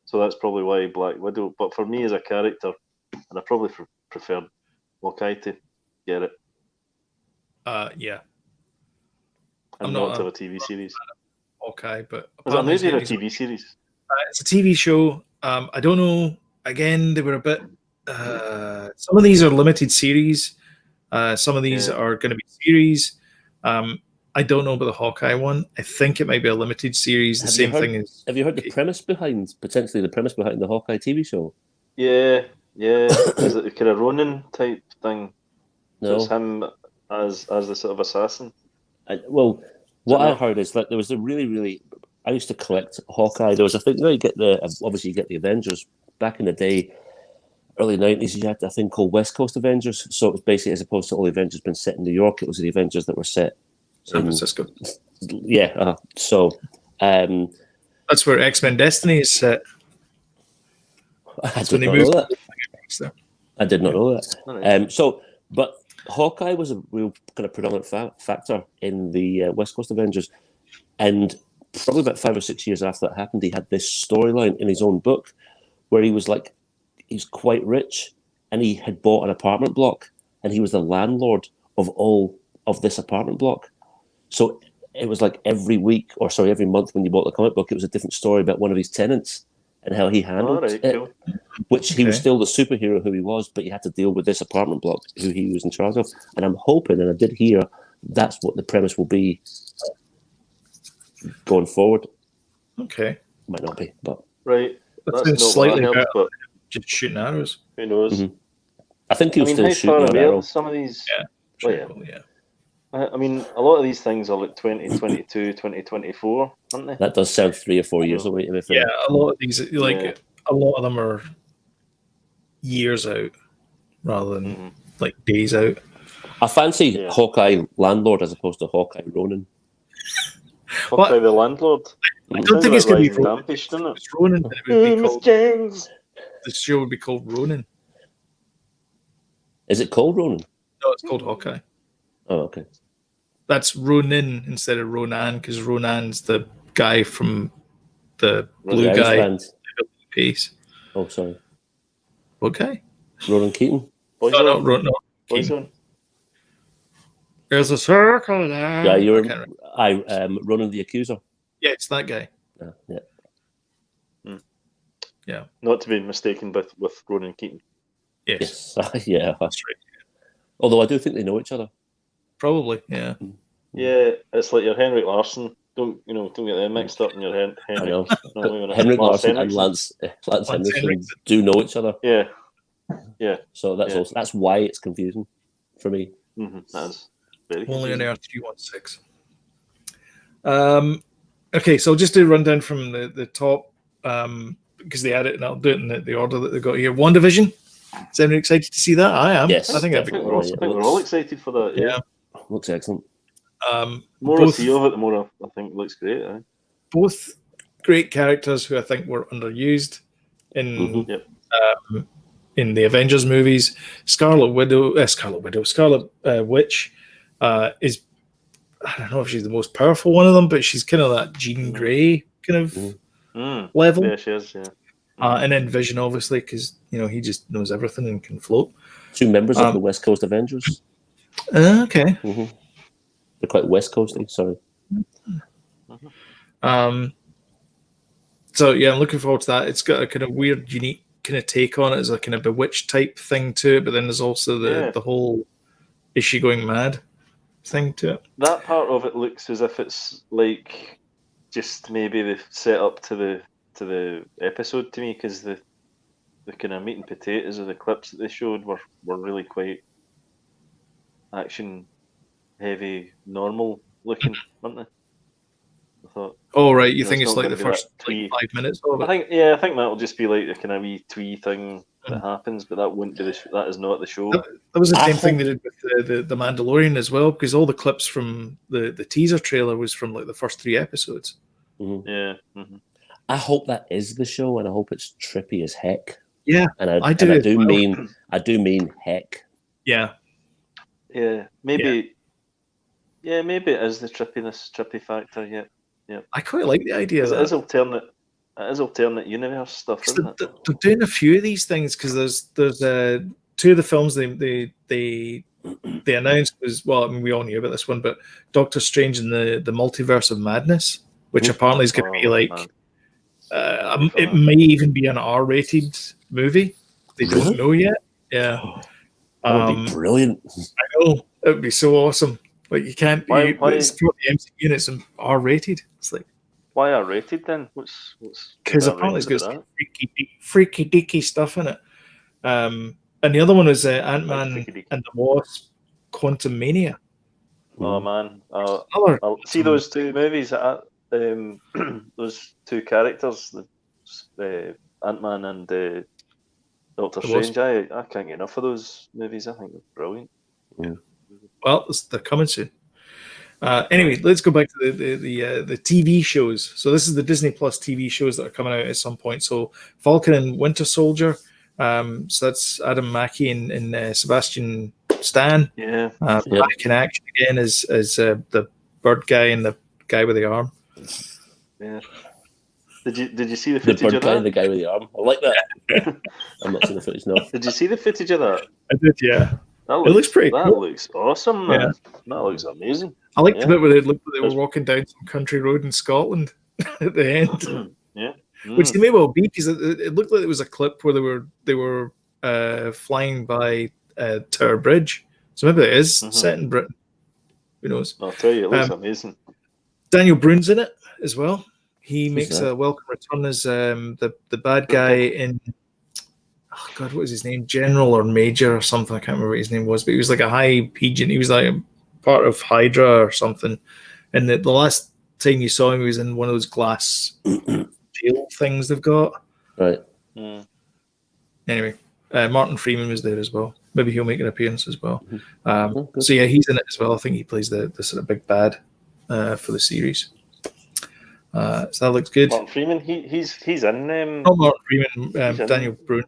So that's probably why Black Widow. But for me as a character, and I probably preferred Hawkeye to get it. Yeah. And not to a TV series. Hawkeye, but is it a movie or a apparently TV series? it's a TV show. I don't know. Again, they were a bit. Some of these are limited series. Some of these are going to be series. I don't know about the Hawkeye one. I think it might be a limited series. The same thing as. Have you heard the premise behind the Hawkeye TV show? Yeah. Is it the kind of Ronin type thing? No. So it's him as the sort of assassin. What I heard is that there was a really. I used to collect Hawkeye. There was a thing. You get the Avengers back in the day. Early 90s, you had a thing called West Coast Avengers. So it was basically, as opposed to all the Avengers being set in New York, it was the Avengers that were set San Francisco. Yeah. That's where X-Men Destiny is set. I did not know that. I did not know that. But Hawkeye was a real kind of predominant factor in the West Coast Avengers. And probably about 5 or 6 years after that happened, he had this storyline in his own book where he was like, he's quite rich, and he had bought an apartment block, and he was the landlord of all of this apartment block. So it was like every month when you bought the comic book, it was a different story about one of his tenants and how he handled it. Cool. Which he was still the superhero who he was, but he had to deal with this apartment block who he was in charge of. And I'm hoping, and I did hear, that's what the premise will be going forward. Okay. Might not be, but right. That's not slightly better. But just shooting arrows. Who knows? Mm-hmm. I think he'll still shoot an arrow. Some of these. Yeah. I mean, a lot of these things are like 2022, 2024, aren't they? That does sound 3 or 4 years away. Yeah, a lot of these, a lot of them are years out rather than like days out. I fancy Hawkeye Landlord as opposed to Hawkeye Ronin. Hawkeye the Landlord. I don't think it's going to be Ronin. Dampish, doesn't it? It's Ronin. It would be called, James. the show would be called Ronin. Is it called Ronin? No, it's called Hawkeye. Oh, okay. That's Ronin instead of Ronan, because Ronan's the guy from the blue guy. Piece. Oh, sorry. What guy? Ronan Keating. No, Keating. There's a circle there. Yeah, you're Ronan the Accuser. Yeah, it's that guy. Yeah. Not to be mistaken with Ronan Keating. Yes. Yeah, that's right. Although I do think they know each other. Probably, yeah. Yeah, it's like your Henrik Larsson. Don't get them mixed up in your Henrik. I know. Henrik Larsson and Lance Henriksen do know each other. Yeah. So that's why it's confusing for me. Mm-hmm. That is very only on Earth 316. Okay, so I'll just do a rundown from the top because they had it, and I'll do it in the order that they got here. WandaVision. Is anyone excited to see that? I am. Yes, I think we're all excited for that. Yeah. Looks excellent. More I see of it, the more I think looks great. Both great characters who I think were underused in the Avengers movies. Scarlet Witch is, I don't know if she's the most powerful one of them, but she's kind of that Jean Grey kind of level. Yeah, she is. Yeah. And then Vision, obviously, because he just knows everything and can float. 2 members of the West Coast Avengers. Okay. Mm-hmm. They're quite West Coasty. Sorry. So yeah, I'm looking forward to that. It's got a kind of weird, unique kind of take on it. It's a kind of Bewitched type thing to it, but then there's also the whole "is she going mad" thing to it. That part of it looks as if it's like just maybe the set up to the episode to me, because the kind of meat and potatoes of the clips that they showed were really quite action heavy, normal looking, weren't they? I thought. Oh right, you think it's like the first 5 minutes of it? I think that'll just be like a kind of wee twee thing that happens, but that wouldn't be that is not the show. That was the same thing they did with the Mandalorian as well, because all the clips from the teaser trailer was from like the first 3 episodes. Mm-hmm. Yeah. Mm-hmm. I hope that is the show, and I hope it's trippy as heck. Yeah, and I do mean heck. Yeah. Yeah, maybe. Yeah, maybe it is the trippy factor. Yeah. I quite like the idea. It is alternate universe stuff, isn't it? They're doing a few of these things because there's 2 of the films they announced was, well, I mean, we all knew about this one, but Doctor Strange and the Multiverse of Madness which apparently is going to be like, it may even be an R-rated movie. They don't know yet. Yeah. That would be brilliant. I know. It would be so awesome. Like, you can't... It's for the MCU and it's R-rated. It's like... Why R-rated then? Because apparently it's got some freaky deaky stuff in it. And the other one is Ant-Man and the Wasp: Quantumania. Oh man, I'll see those two movies. Those two characters, Ant-Man and Doctor Strange. I can't get enough of those movies. I think they're brilliant. Yeah. Well, they're coming soon. Anyway, let's go back to the TV shows. So this is the Disney Plus TV shows that are coming out at some point. So Falcon and Winter Soldier. So that's Adam Mackie and Sebastian Stan. Yeah. Back in action again as the bird guy and the guy with the arm. Yeah. Did you see the footage bird of guy that? and the guy with the arm. I like that. I'm not seeing the footage now. Did you see the footage of that? I did, yeah. It looks pretty cool. That looks awesome, man. Yeah. That looks amazing. I liked the bit where they looked like they were walking down some country road in Scotland at the end. Yeah. Which they may well be, because it looked like it was a clip where they were flying by Tower Bridge. So maybe it is set in Britain. Who knows? I'll tell you, it looks amazing. Daniel Brun's in it as well. He makes a welcome return as the bad guy in... Oh God, what was his name? General or Major or something. I can't remember what his name was, but he was like a high agent. He was like a part of Hydra or something. And the last time you saw him, he was in one of those glass jail things they've got. Right. Anyway, Martin Freeman was there as well. Maybe he'll make an appearance as well. So yeah, he's in it as well. I think he plays the sort of big bad for the series. So that looks good. Martin Freeman, he's in. Not Martin Freeman, Daniel Brun.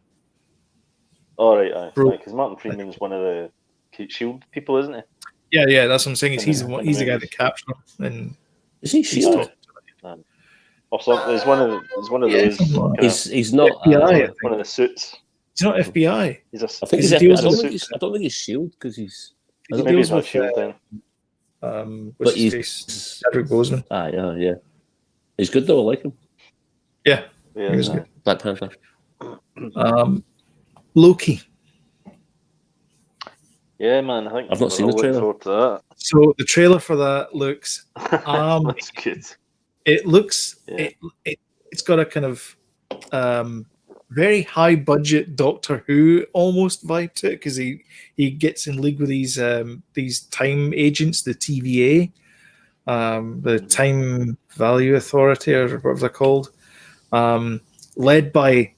All right, because Martin Freeman's one of the Shield people, isn't he? Yeah, that's what I'm saying. He's the guy that captured him. And is he Shield? He's one of those. He's not FBI. One of the suits. He's not FBI. I think he's FBI. I don't think he's Shield because he's. Maybe he's not Shield then. But he's Chadwick Boseman. Yeah. He's good though. I like him. Yeah, he was good. Black Panther. Loki. Yeah, man. I think I've not seen the trailer. So the trailer for that looks that's good. It looks it's got a kind of very high budget Doctor Who almost vibe to it, because he gets in league with these time agents, the TVA, the Time Value Authority, or whatever they're called, led by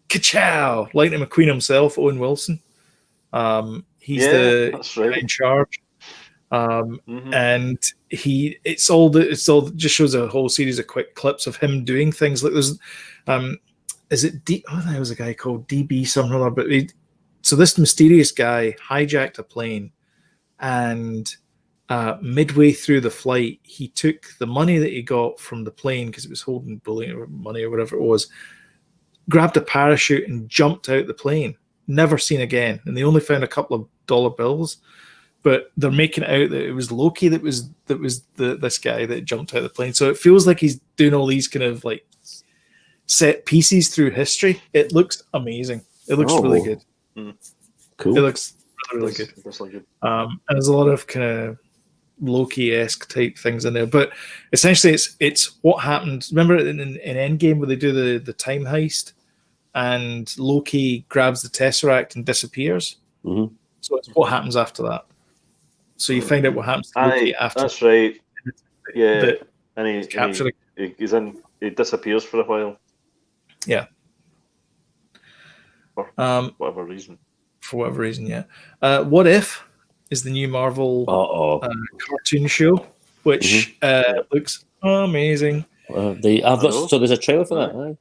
Kachow, Lightning McQueen himself, Owen Wilson. He's the guy in charge. And it just shows a whole series of quick clips of him doing things. Like there's there was a guy called DB something or other, but so this mysterious guy hijacked a plane, and midway through the flight he took the money that he got from the plane, because it was holding bullion or money or whatever it was, grabbed a parachute and jumped out the plane, never seen again. And they only found a couple of dollar bills, but they're making it out that it was Loki that was this guy that jumped out of the plane. So it feels like he's doing all these kind of like set pieces through history. It looks amazing. It looks really good. Cool. It looks really good. And there's a lot of kind of Loki-esque type things in there, but essentially it's what happened. Remember in Endgame where they do the time heist, and Loki grabs the Tesseract and disappears. So it's what happens after that. So you find out what happens to Loki after. That's right. Yeah, and he disappears for a while. Yeah. For whatever reason. For whatever reason, yeah. What If is the new Marvel cartoon show, which looks amazing. So there's a trailer for that,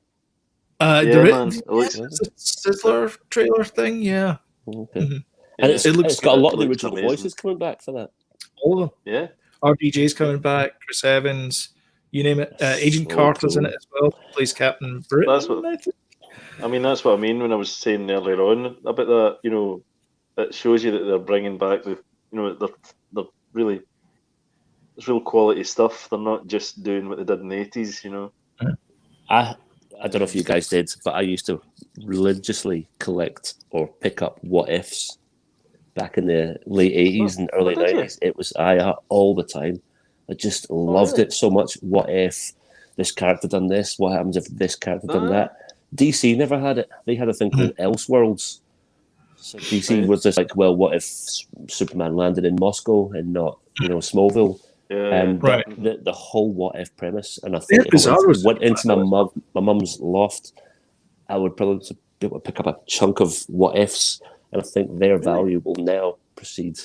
there is a Sizzler trailer thing, yeah. Okay. And it's got a lot of the original voices coming back for that. All of them. Yeah. RDJ's coming back, Chris Evans, you name it. Agent Carter's in it as well, plays Captain Britain. That's what I mean when I was saying earlier on about that, it shows you that they're bringing back they're It's real quality stuff. They're not just doing what they did in the 80s, you know. I don't know if you guys did, but I used to religiously collect or pick up what ifs back in the late 80s and early 90s. It was all the time. I just loved it so much. What if this character done this? What happens if this character done that? DC never had it. They had a thing called Elseworlds. So DC was just like, well, what if Superman landed in Moscow and not, Smallville? But the whole what if premise, and I think if I went into my mum's loft, I would probably be able to pick up a chunk of what ifs, and I think their value will now proceed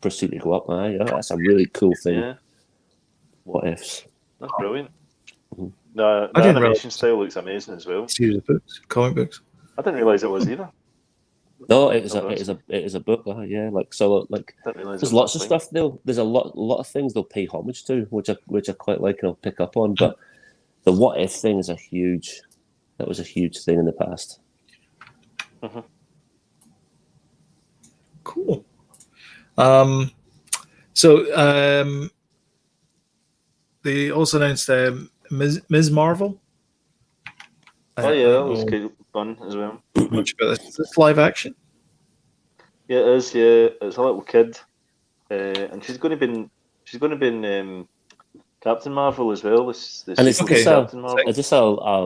to go up. That's a really cool thing. Yeah. What ifs? That's brilliant. Mm-hmm. The animation style looks amazing as well. Series of books, comic books. I didn't realise it was either. No, it is a book. Yeah, there's lots of stuff. There's a lot of things they'll pay homage to, which I quite like and I'll pick up on. But the what if thing is that was a huge thing in the past. Mm-hmm. Cool. They also announced Ms. Marvel. Oh yeah, that was good fun as well. Much about this. Is this live action? Yeah, it is. Yeah, it's a little kid, and she's going to be in Captain Marvel as well. Is this a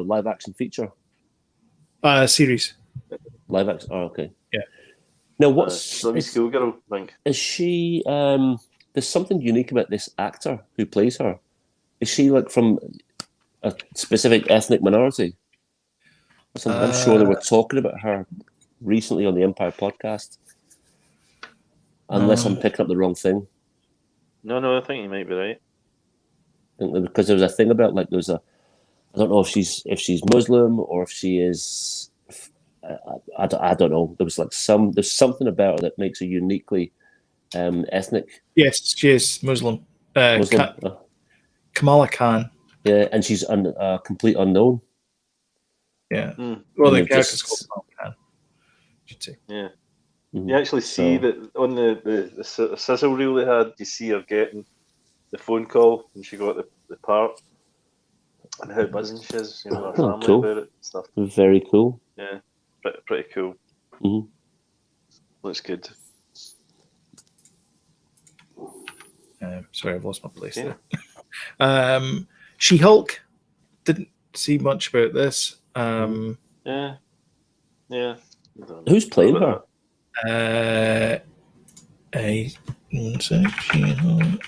live action feature? Series. Live action. Oh, okay. Yeah. Now, what's schoolgirl? I think. Is she? There's something unique about this actor who plays her. Is she like from a specific ethnic minority? I'm sure they were talking about her recently on the Empire podcast. Unless I'm picking up the wrong thing. No, I think you might be right. Because there was a thing about I don't know if she's Muslim or if she is. I don't know. There's something about her that makes her uniquely ethnic. Yes, she is Muslim. Kamala Khan. Yeah, and she's a complete unknown. Yeah. Well, the character's called Kamala Khan. Should say. Yeah. Mm-hmm. You actually see that on the sizzle reel they had. You see her getting the phone call when she got the part, and how buzzing she is. Her family about it and stuff. Very cool. Yeah, pretty cool. Mm-hmm. Looks good. Sorry, I've lost my place there. She-Hulk. Didn't see much about this. Yeah. Who's playing her? One sec. She-Hulk.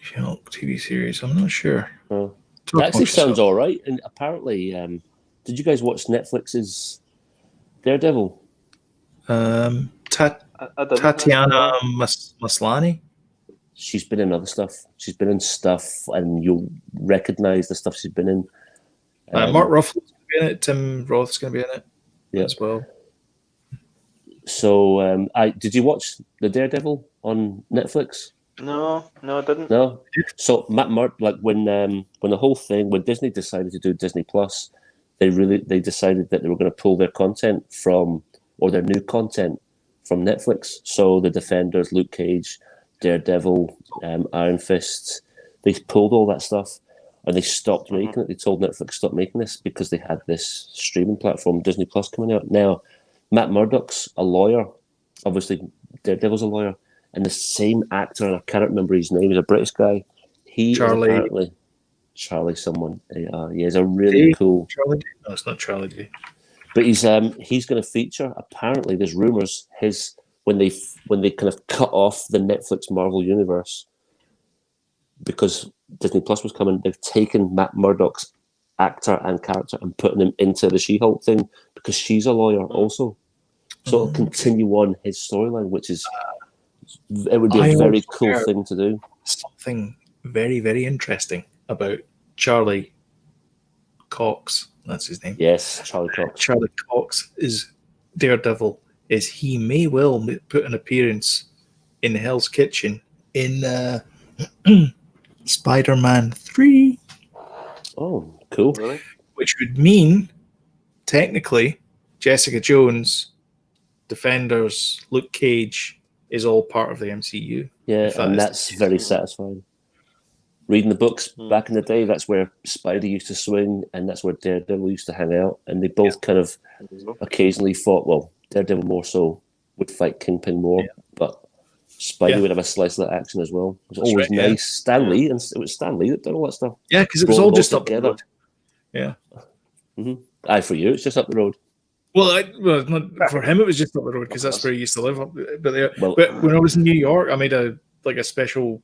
She-Hulk TV series. I'm not sure. That actually sounds all right. And apparently, did you guys watch Netflix's Daredevil? Tatiana Maslany. She's been in other stuff. She's been in stuff, and you'll recognize the stuff she's been in. Mark Ruffalo's going to be in it. Tim Roth's going to be in it as well. So, did you watch the Daredevil on Netflix? No, I didn't. No. So Matt Murdock, when the whole thing, when Disney decided to do Disney Plus, they decided that they were going to pull their content their new content from Netflix. So the Defenders, Luke Cage, Daredevil, Iron Fist, they pulled all that stuff and they stopped making it. They told Netflix stop making this because they had this streaming platform, Disney Plus, coming out. Now, Matt Murdock's a lawyer. Obviously, Daredevil's a lawyer. And the same actor, and I can't remember his name, he's a British guy. He Charlie. Is apparently Charlie someone. He's a really cool... Charlie? No, it's not Charlie D. But he's going to feature, apparently there's rumours, when they kind of cut off the Netflix Marvel universe, because Disney Plus was coming, they've taken Matt Murdock's actor and character and putting him into the She-Hulk thing because she's a lawyer also. So it'll continue on his storyline, which is... It would be a very cool thing to do. Something very, very interesting about Charlie Cox. That's his name. Yes, Charlie Cox. Charlie Cox is Daredevil. Is he may well put an appearance in Hell's Kitchen in Spider-Man 3. Oh, cool. Really? Which would mean, technically, Jessica Jones, Defenders, Luke Cage is all part of the MCU. Yeah, and that's very satisfying. Reading the books back in the day, that's where Spidey used to swing, and that's where Daredevil used to hang out. And they both kind of occasionally fought. Well, Daredevil more so would fight Kingpin more, but Spidey would have a slice of that action as well. It was always nice. Yeah. Stan Lee, and it was Stan Lee that did all that stuff. Yeah, because it was all just up together. Yeah. Mm-hmm. Aye, for you, it's just up the road. Well, not for him. It was just up the road because that's where he used to live. But when I was in New York, I made a special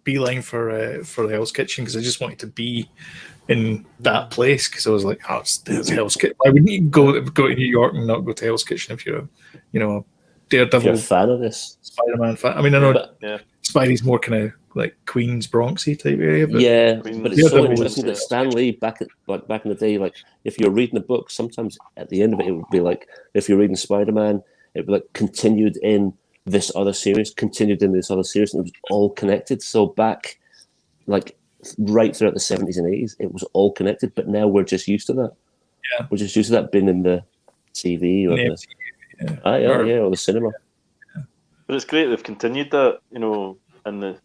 beeline for the Hell's Kitchen because I just wanted to be in that place because I was like, oh, it's Hell's Kitchen. Why wouldn't you go to New York and not go to Hell's Kitchen if you're a Daredevil you're a fan of this Spider-Man fan? I mean, I know Spidey's more kind of like Queens, Bronxy type area. But it's so interesting that Stan Lee back in the day, like if you're reading a book, sometimes at the end of it, it would be like if you're reading Spider-Man, it would be like continued in this other series, and it was all connected. So back, like right throughout the 70s and 80s, it was all connected. But now we're just used to that. Yeah, we're just used to that being in the TV or or the cinema. Yeah. But it's great they've continued that,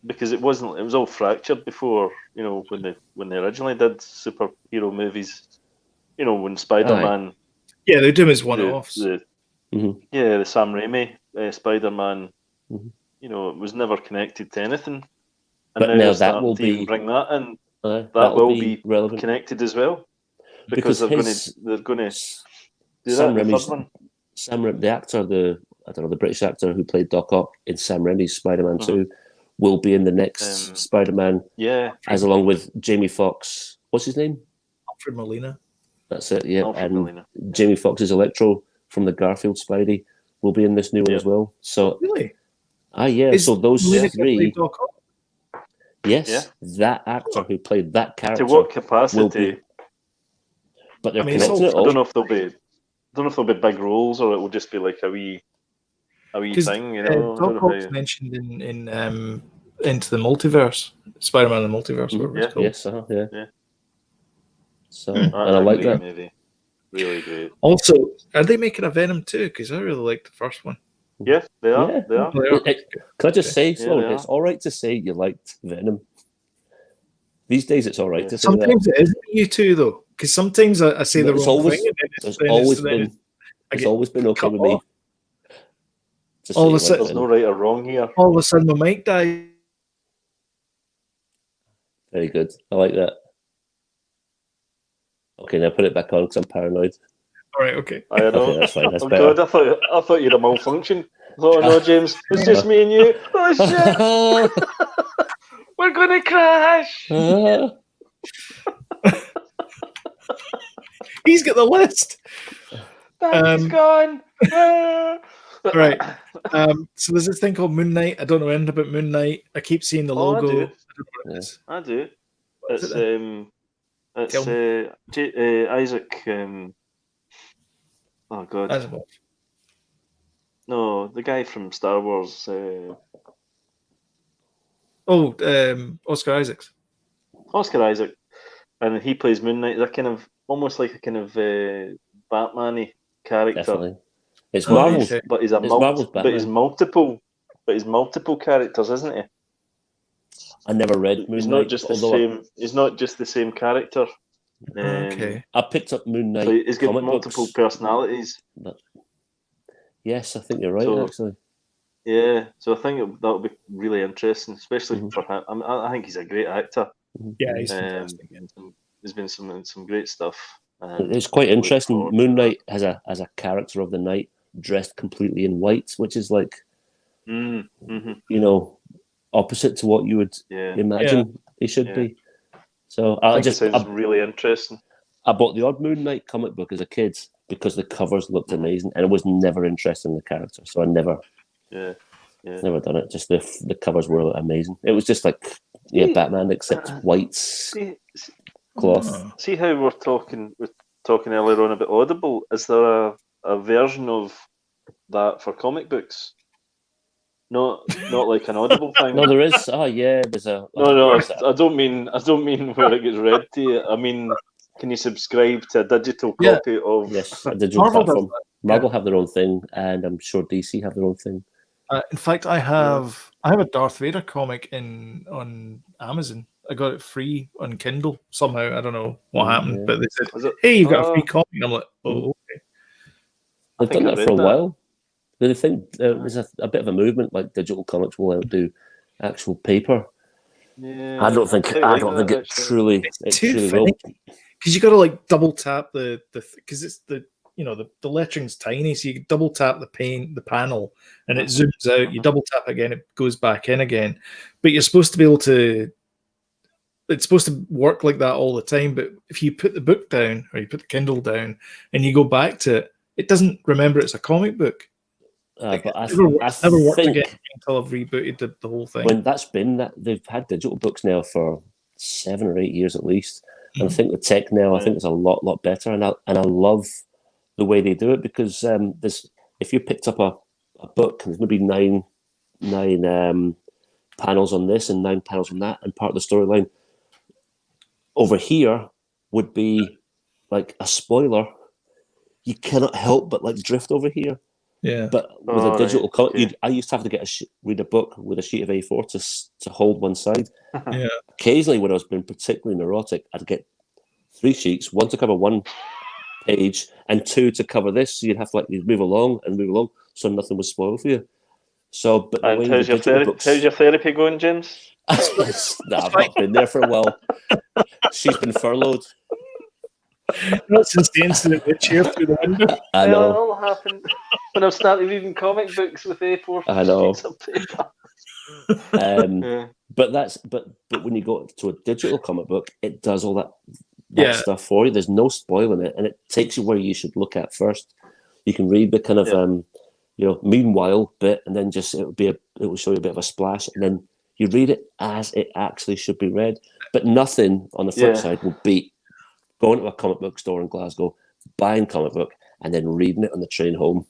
because it was all fractured before, when they originally did superhero movies, when Spider-Man. Yeah, they do them as one-offs. The Sam Raimi Spider-Man, it was never connected to anything. And but now that will be bring that in. That will be relevant, connected as well, because they're going to do Sam that. Raimi's, Sam Raimi, the actor, the British actor who played Doc Ock in Sam Raimi's Spider-Man 2, will be in the next Spider-Man. Yeah, as along with Jamie Foxx. What's his name? Alfred Molina. That's it. Yeah, Molina. Jamie Foxx's Electro from the Garfield Spidey will be in this new one as well. So really, so those three. Yes, yeah. That actor who played that character. To what capacity? But they're connecting it all. I don't know if they'll be big roles or it will just be like a wee thing. Doc Ock's mentioned in Into the Multiverse, Spider-Man and the Multiverse. It's called. Yes, yeah. So and I like that. Movie. Really great. Also, are they making a Venom 2? Because I really liked the first one. Yeah, they are. Yeah. They are. Can I just say, Sloan, it's all right to say you liked Venom. These days, it's all right to say sometimes that. It isn't you two, though. Because sometimes I say the wrong thing. It's always been okay with me. All of a sudden, there's no right or wrong here. All of a sudden, my mic died. Very good. I like that. Okay, now put it back on because I'm paranoid. All right, okay. I know. Okay, that's fine. That's better. Good. I thought you had a malfunction. Oh no, James, it's just me and you. Oh shit! We're gonna crash. He's got the list. That's gone. Right. So there's this thing called Moon Knight. I don't know anything about Moon Knight. I keep seeing the logo. I do. It's Isaac. Oh God. Asimov. No, the guy from Star Wars. Oscar Isaacs. Oscar Isaac, and he plays Moon Knight. They're kind of almost like a kind of Batman-y character. Definitely. It's Marvel, but he's multiple characters, isn't he? I never read Moon Knight. He's not just the same character. Okay. I picked up Moon Knight. So he's got multiple personalities. Yes, I think you're right. Actually. Yeah, so I think that'll be really interesting, especially for him. I think he's a great actor. Yeah, he's fantastic. There's been some great stuff. It's quite interesting. Moon Knight has a character of the night dressed completely in white, which is like, opposite to what you would imagine he should be. So I just sounds really interesting. I bought the odd Moon Knight comic book as a kid because the covers looked amazing, and I was never interested in the character, so I never never done it. Just the covers were amazing. It was just like Batman except white cloth. See how we're talking earlier on about Audible. Is there a version of that for comic books? Not like an Audible thing. No, there is. Oh yeah, there's a. No. I don't mean where it gets read to you. I mean Can you subscribe to a digital copy of? Yes, a digital Marvel does platform. that. Marvel have their own thing, and I'm sure DC have their own thing. In fact, I have a Darth Vader comic on Amazon. I got it free on Kindle somehow. I don't know what happened, but they said, "Hey, you've got a free comic." And I'm like, "Oh, okay." They've done that for a while. They think there's a bit of a movement, like digital comics will outdo actual paper. Yeah, I don't think it truly will. Because you got to like double tap the because it's the lettering's tiny, so you double tap the panel, and it zooms out. You double tap again, it goes back in again. But you're supposed to be able to. It's supposed to work like that all the time. But if you put the book down or you put the Kindle down and you go back to it, it doesn't remember it's a comic book. But I never worked think again until I've rebooted the whole thing. When that's been that, they've had digital books now for 7 or 8 years at least, and I think the tech now, I think it's a lot better, and I love the way they do it, because if you picked up a book, there's maybe nine panels on this and 9 panels on that, and part of the storyline over here would be like a spoiler. You cannot help but like drift over here. Yeah, but with a digital comic, I used to have to read a book with a sheet of A4 to hold one side. Yeah. Occasionally, when I was being particularly neurotic, I'd get 3 sheets, 1 to cover 1 page, and 2 to cover this. So you'd have to you'd move along, so nothing was spoiled for you. So, but and how's your therapy going, James? I've not been there for a while. She's been furloughed. Not since the incident with chair through the window. I know. It all happened when I started reading comic books with A4 sheets of paper. But when you go to a digital comic book, it does all that stuff for you. There's no spoiling it, and it takes you where you should look at first. You can read the kind of meanwhile bit, and then just it will show you a bit of a splash, and then you read it as it actually should be read. But nothing on the flip side will beat going to a comic book store in Glasgow, buying a comic book, and then reading it on the train home.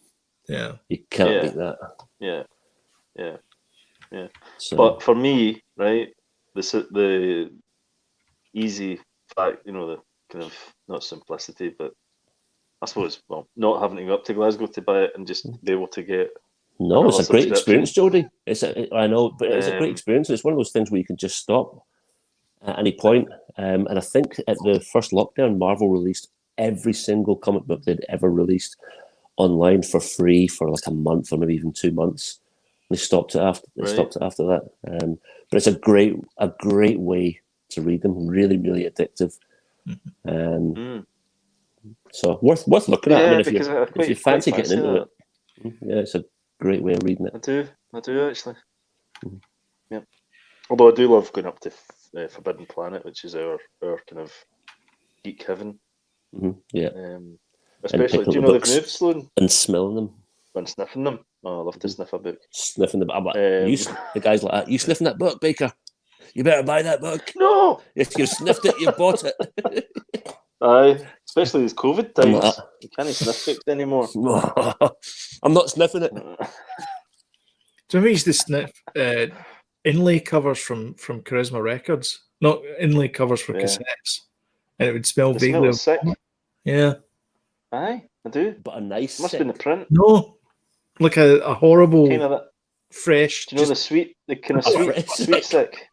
Yeah. You can't beat that. Yeah. So, but for me, right, the easy fact, the kind of, not simplicity, but I suppose, not having to go up to Glasgow to buy it and just be able to get... No, it's a great experience, Jody. I know, but it's a great experience. It's one of those things where you can just stop at any point. And I think at the first lockdown, Marvel released every single comic book they'd ever released online for free for like a month or maybe even 2 months. They stopped it after. That. But it's a great way to read them. Really, really addictive. So worth looking at. I mean, if you fancy getting into it, it's a great way of reading it. I do actually. Yeah. Although I do love going up to Forbidden Planet, which is our kind of geek heaven. Yeah. Especially, do you know they've moved, Sloan? And smelling them. And sniffing them. Oh, I love to sniff a book. Sniffing the book. The guy's like, you sniffing that book, Baker? You better buy that book. No! If you've sniffed it, you bought it. Aye, especially these COVID times. You can't sniff books anymore. I'm not sniffing it. So I used to sniff inlay covers from Charisma Records, not inlay covers for cassettes, and it would smell vaguely. Sick. Yeah. Aye, I do. But a nice. Must be in the print. No, like a horrible, kind of fresh. Do you know the kind of sweet sick?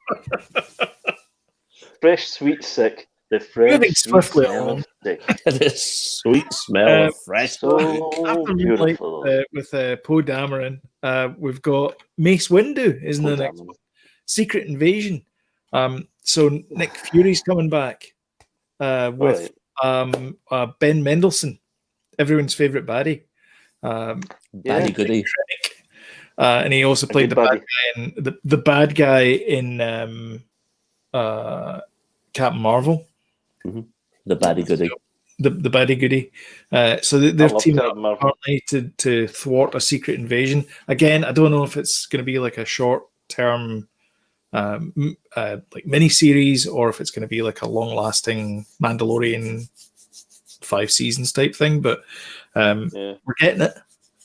Fresh, sweet sick. The fresh, swiftly on. The sweet smell of fresh. So beautiful. With Poe Dameron, we've got Mace Windu, isn't the next one? Secret Invasion. So Nick Fury's coming back with Ben Mendelsohn, everyone's favorite baddie. Baddie goodie. And he also played the bad guy in Captain Marvel. Mm-hmm. The baddie goodie. The baddie goodie. So they're teaming up apparently to thwart a secret invasion. Again, I don't know if it's going to be like a short-term like mini-series or if it's going to be like a long-lasting Mandalorian 5 seasons type thing, but we're getting it.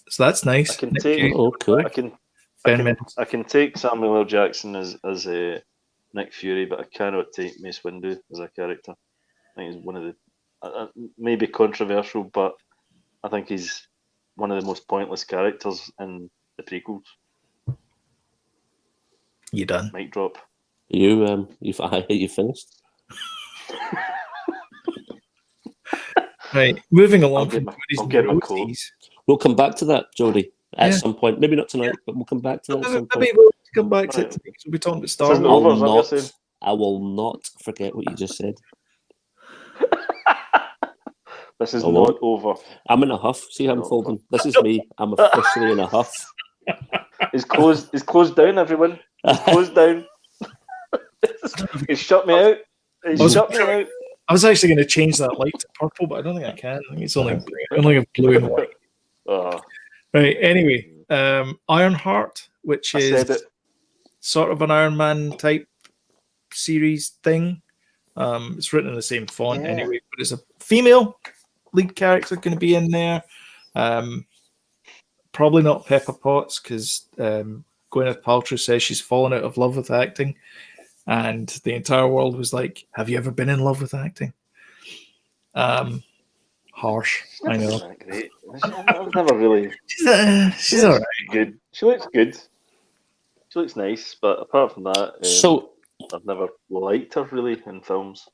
So that's nice. I can take Samuel L. Jackson as Nick Fury, but I cannot take Mace Windu as a character. I think he's one of the maybe controversial, but I think he's one of the most pointless characters in the prequels. You done? Mic drop. You finished? Right, moving along from I'll get my coat. We'll come back to that, Jody, at some point. Maybe not tonight, but we'll come back to that at some point. Maybe we'll come back to it because we'll be talking about Star Wars. I will not forget what you just said. This is not over. I'm in a huff. See how I'm folding? This is me. I'm officially in a huff. It's closed down, everyone. It's closed down. He's shut me out. Shut me out. I was actually going to change that light to purple, but I don't think I can. I think it's only a blue and white. Right. Anyway, Ironheart, which is sort of an Iron Man type series thing. It's written in the same font anyway, but it's a female lead character going to be in there. Probably not Pepper Potts because Gwyneth Paltrow says she's fallen out of love with acting. And the entire world was like, have you ever been in love with acting? Harsh, I know. That great. I've never really... She's all right. Good. She looks good. She looks nice, but apart from that, I've never liked her really in films.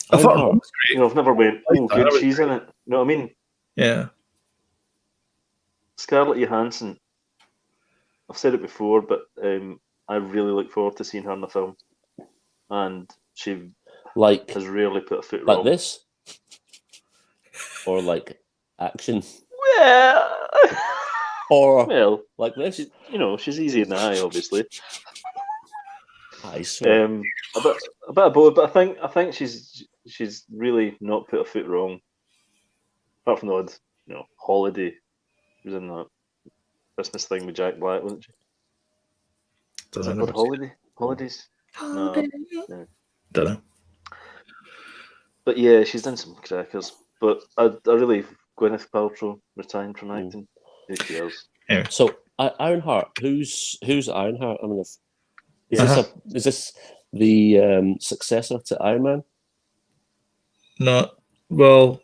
I thought it was great. I've never went, oh, good, she's in it. You know what I mean? Yeah. Scarlett Johansson. I've said it before, but I really look forward to seeing her in the film. And she has rarely put a foot wrong. Like this? Or like action? Well, like this? She's easy in the eye, obviously. A bit of both, but I think she's really not put a foot wrong. Apart from the odd, Holiday. She was in that Christmas thing with Jack Black, wasn't she? Is that called Holiday? Holidays? No. Don't know. But yeah, she's done some crackers. But I really, Gwyneth Paltrow retiring from acting. Who cares? Anyway. So Ironheart, who's Ironheart? I mean, is this the successor to Iron Man? No, not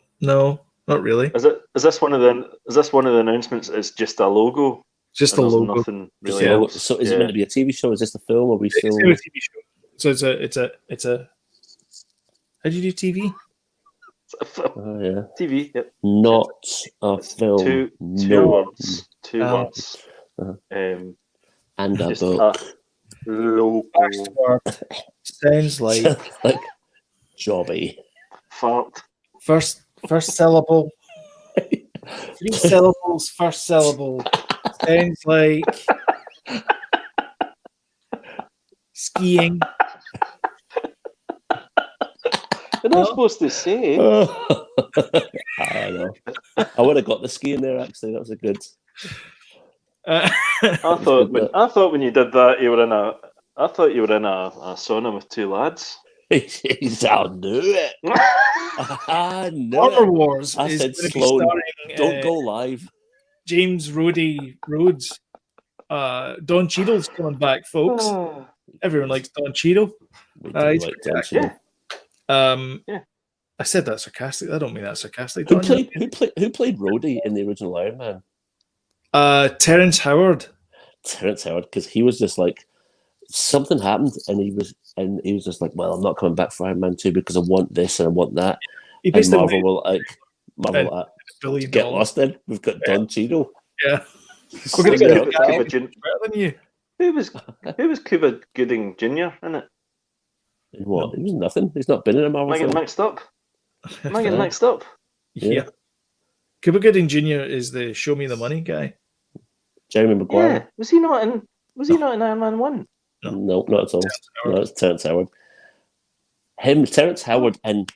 really. Is this one of the announcements? It's just a logo. Just a logo. Nothing really else. So is it meant to be a TV show? Is this the film? Or are we still? It's a TV show. So it's a. How do you do TV? Oh yeah. TV. Yep. Not a film. Two words. Two words. And a book. Logo. First word sounds like Jobby. Fart. First syllable. 3 syllables. First syllable. Sounds like skiing. You're not supposed to say. I know. I would have got the skiing there. Actually, that was a good. I thought when you did that, you were in a. I thought you were in a sauna with 2 lads. I'll do it. I know. Armor Wars. I said Sloan. Don't go live. James Rhodes. Don Cheadle's coming back, folks. Everyone likes Don Cheadle. Like Don Cheadle. I said that sarcastic. I don't mean that sarcastic. Who played Rhodey in the original Iron Man? Terrence Howard. Terrence Howard, because he was just like something happened, and he was just like, well, I'm not coming back for Iron Man 2 because I want this and I want that. And Marvel will get lost. Then we've got Don Cheadle. Yeah, we're going to get Cuba Jr. better than you. Who was Cuba Gooding Jr. in it? What? He was nothing. He's not been in a Marvel film. Am I getting mixed up? Yeah. Cuba Gooding Jr. is the Show Me the Money guy. Jeremy Maguire. Yeah. Was he not in Iron Man 1? No, not at all. No, it's Terrence Howard. Terrence Howard, and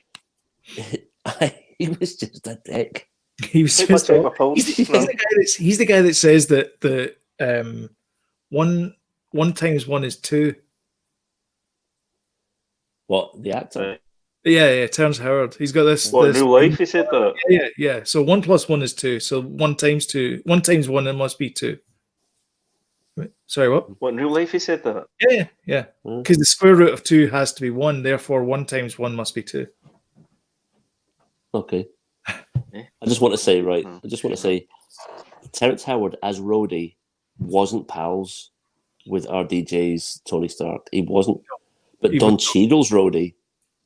he was just a dick. He was just he's the guy that says that the 1 times 1 is 2. What, the actor? Yeah, Terrence Howard. He's got this. In real life, he said that. Yeah. So 1 plus 1 is 2. So 1 times 2, 1 times 1, it must be 2. Wait, sorry, what? What, in real life, he said that? Yeah. Because the square root of 2 has to be 1. Therefore, 1 times 1 must be 2. Okay. I just want to say, Terrence Howard as Rhodey wasn't pals with RDJ's Tony Stark. He wasn't. But Don Cheadle's Rhodey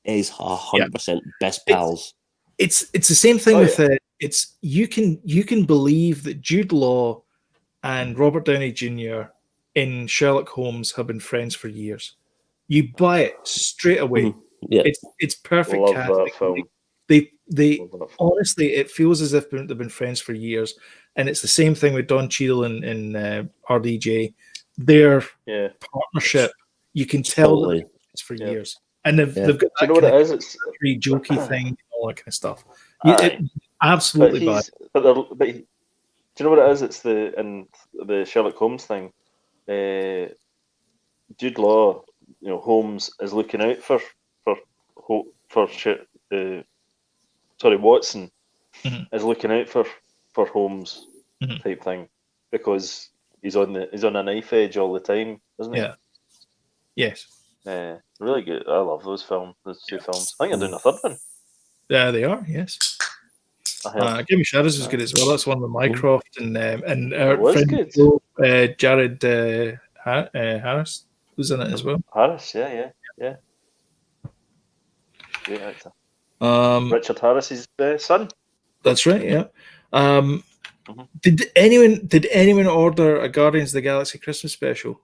is 100% best pals. It's the same thing with it. It's you can believe that Jude Law and Robert Downey Jr. in Sherlock Holmes have been friends for years. You buy it straight away. Mm-hmm. Yeah, it's perfect. Love that film. They honestly, it feels as if they've been friends for years, and it's the same thing with Don Cheadle and RDJ. Their partnership, you can tell that it's for years, and they've got that. Do you know what it is? It's very jokey thing, and all that kind of stuff. Absolutely bad. But do you know what it is? It's the Sherlock Holmes thing. Jude Law, Holmes is looking out for Watson is looking out for Holmes type thing because he's on a knife edge all the time, isn't he? Yeah. Yes. Really good. I love those two films. I think they're doing a third one. Yeah, they are. Yes. Give Me Shadows is good as well. That's one with Mycroft and our friend Jared Harris was in it as well. Harris, yeah. Great actor. Richard Harris's son. That's right. Yeah. Did anyone order a Guardians of the Galaxy Christmas special?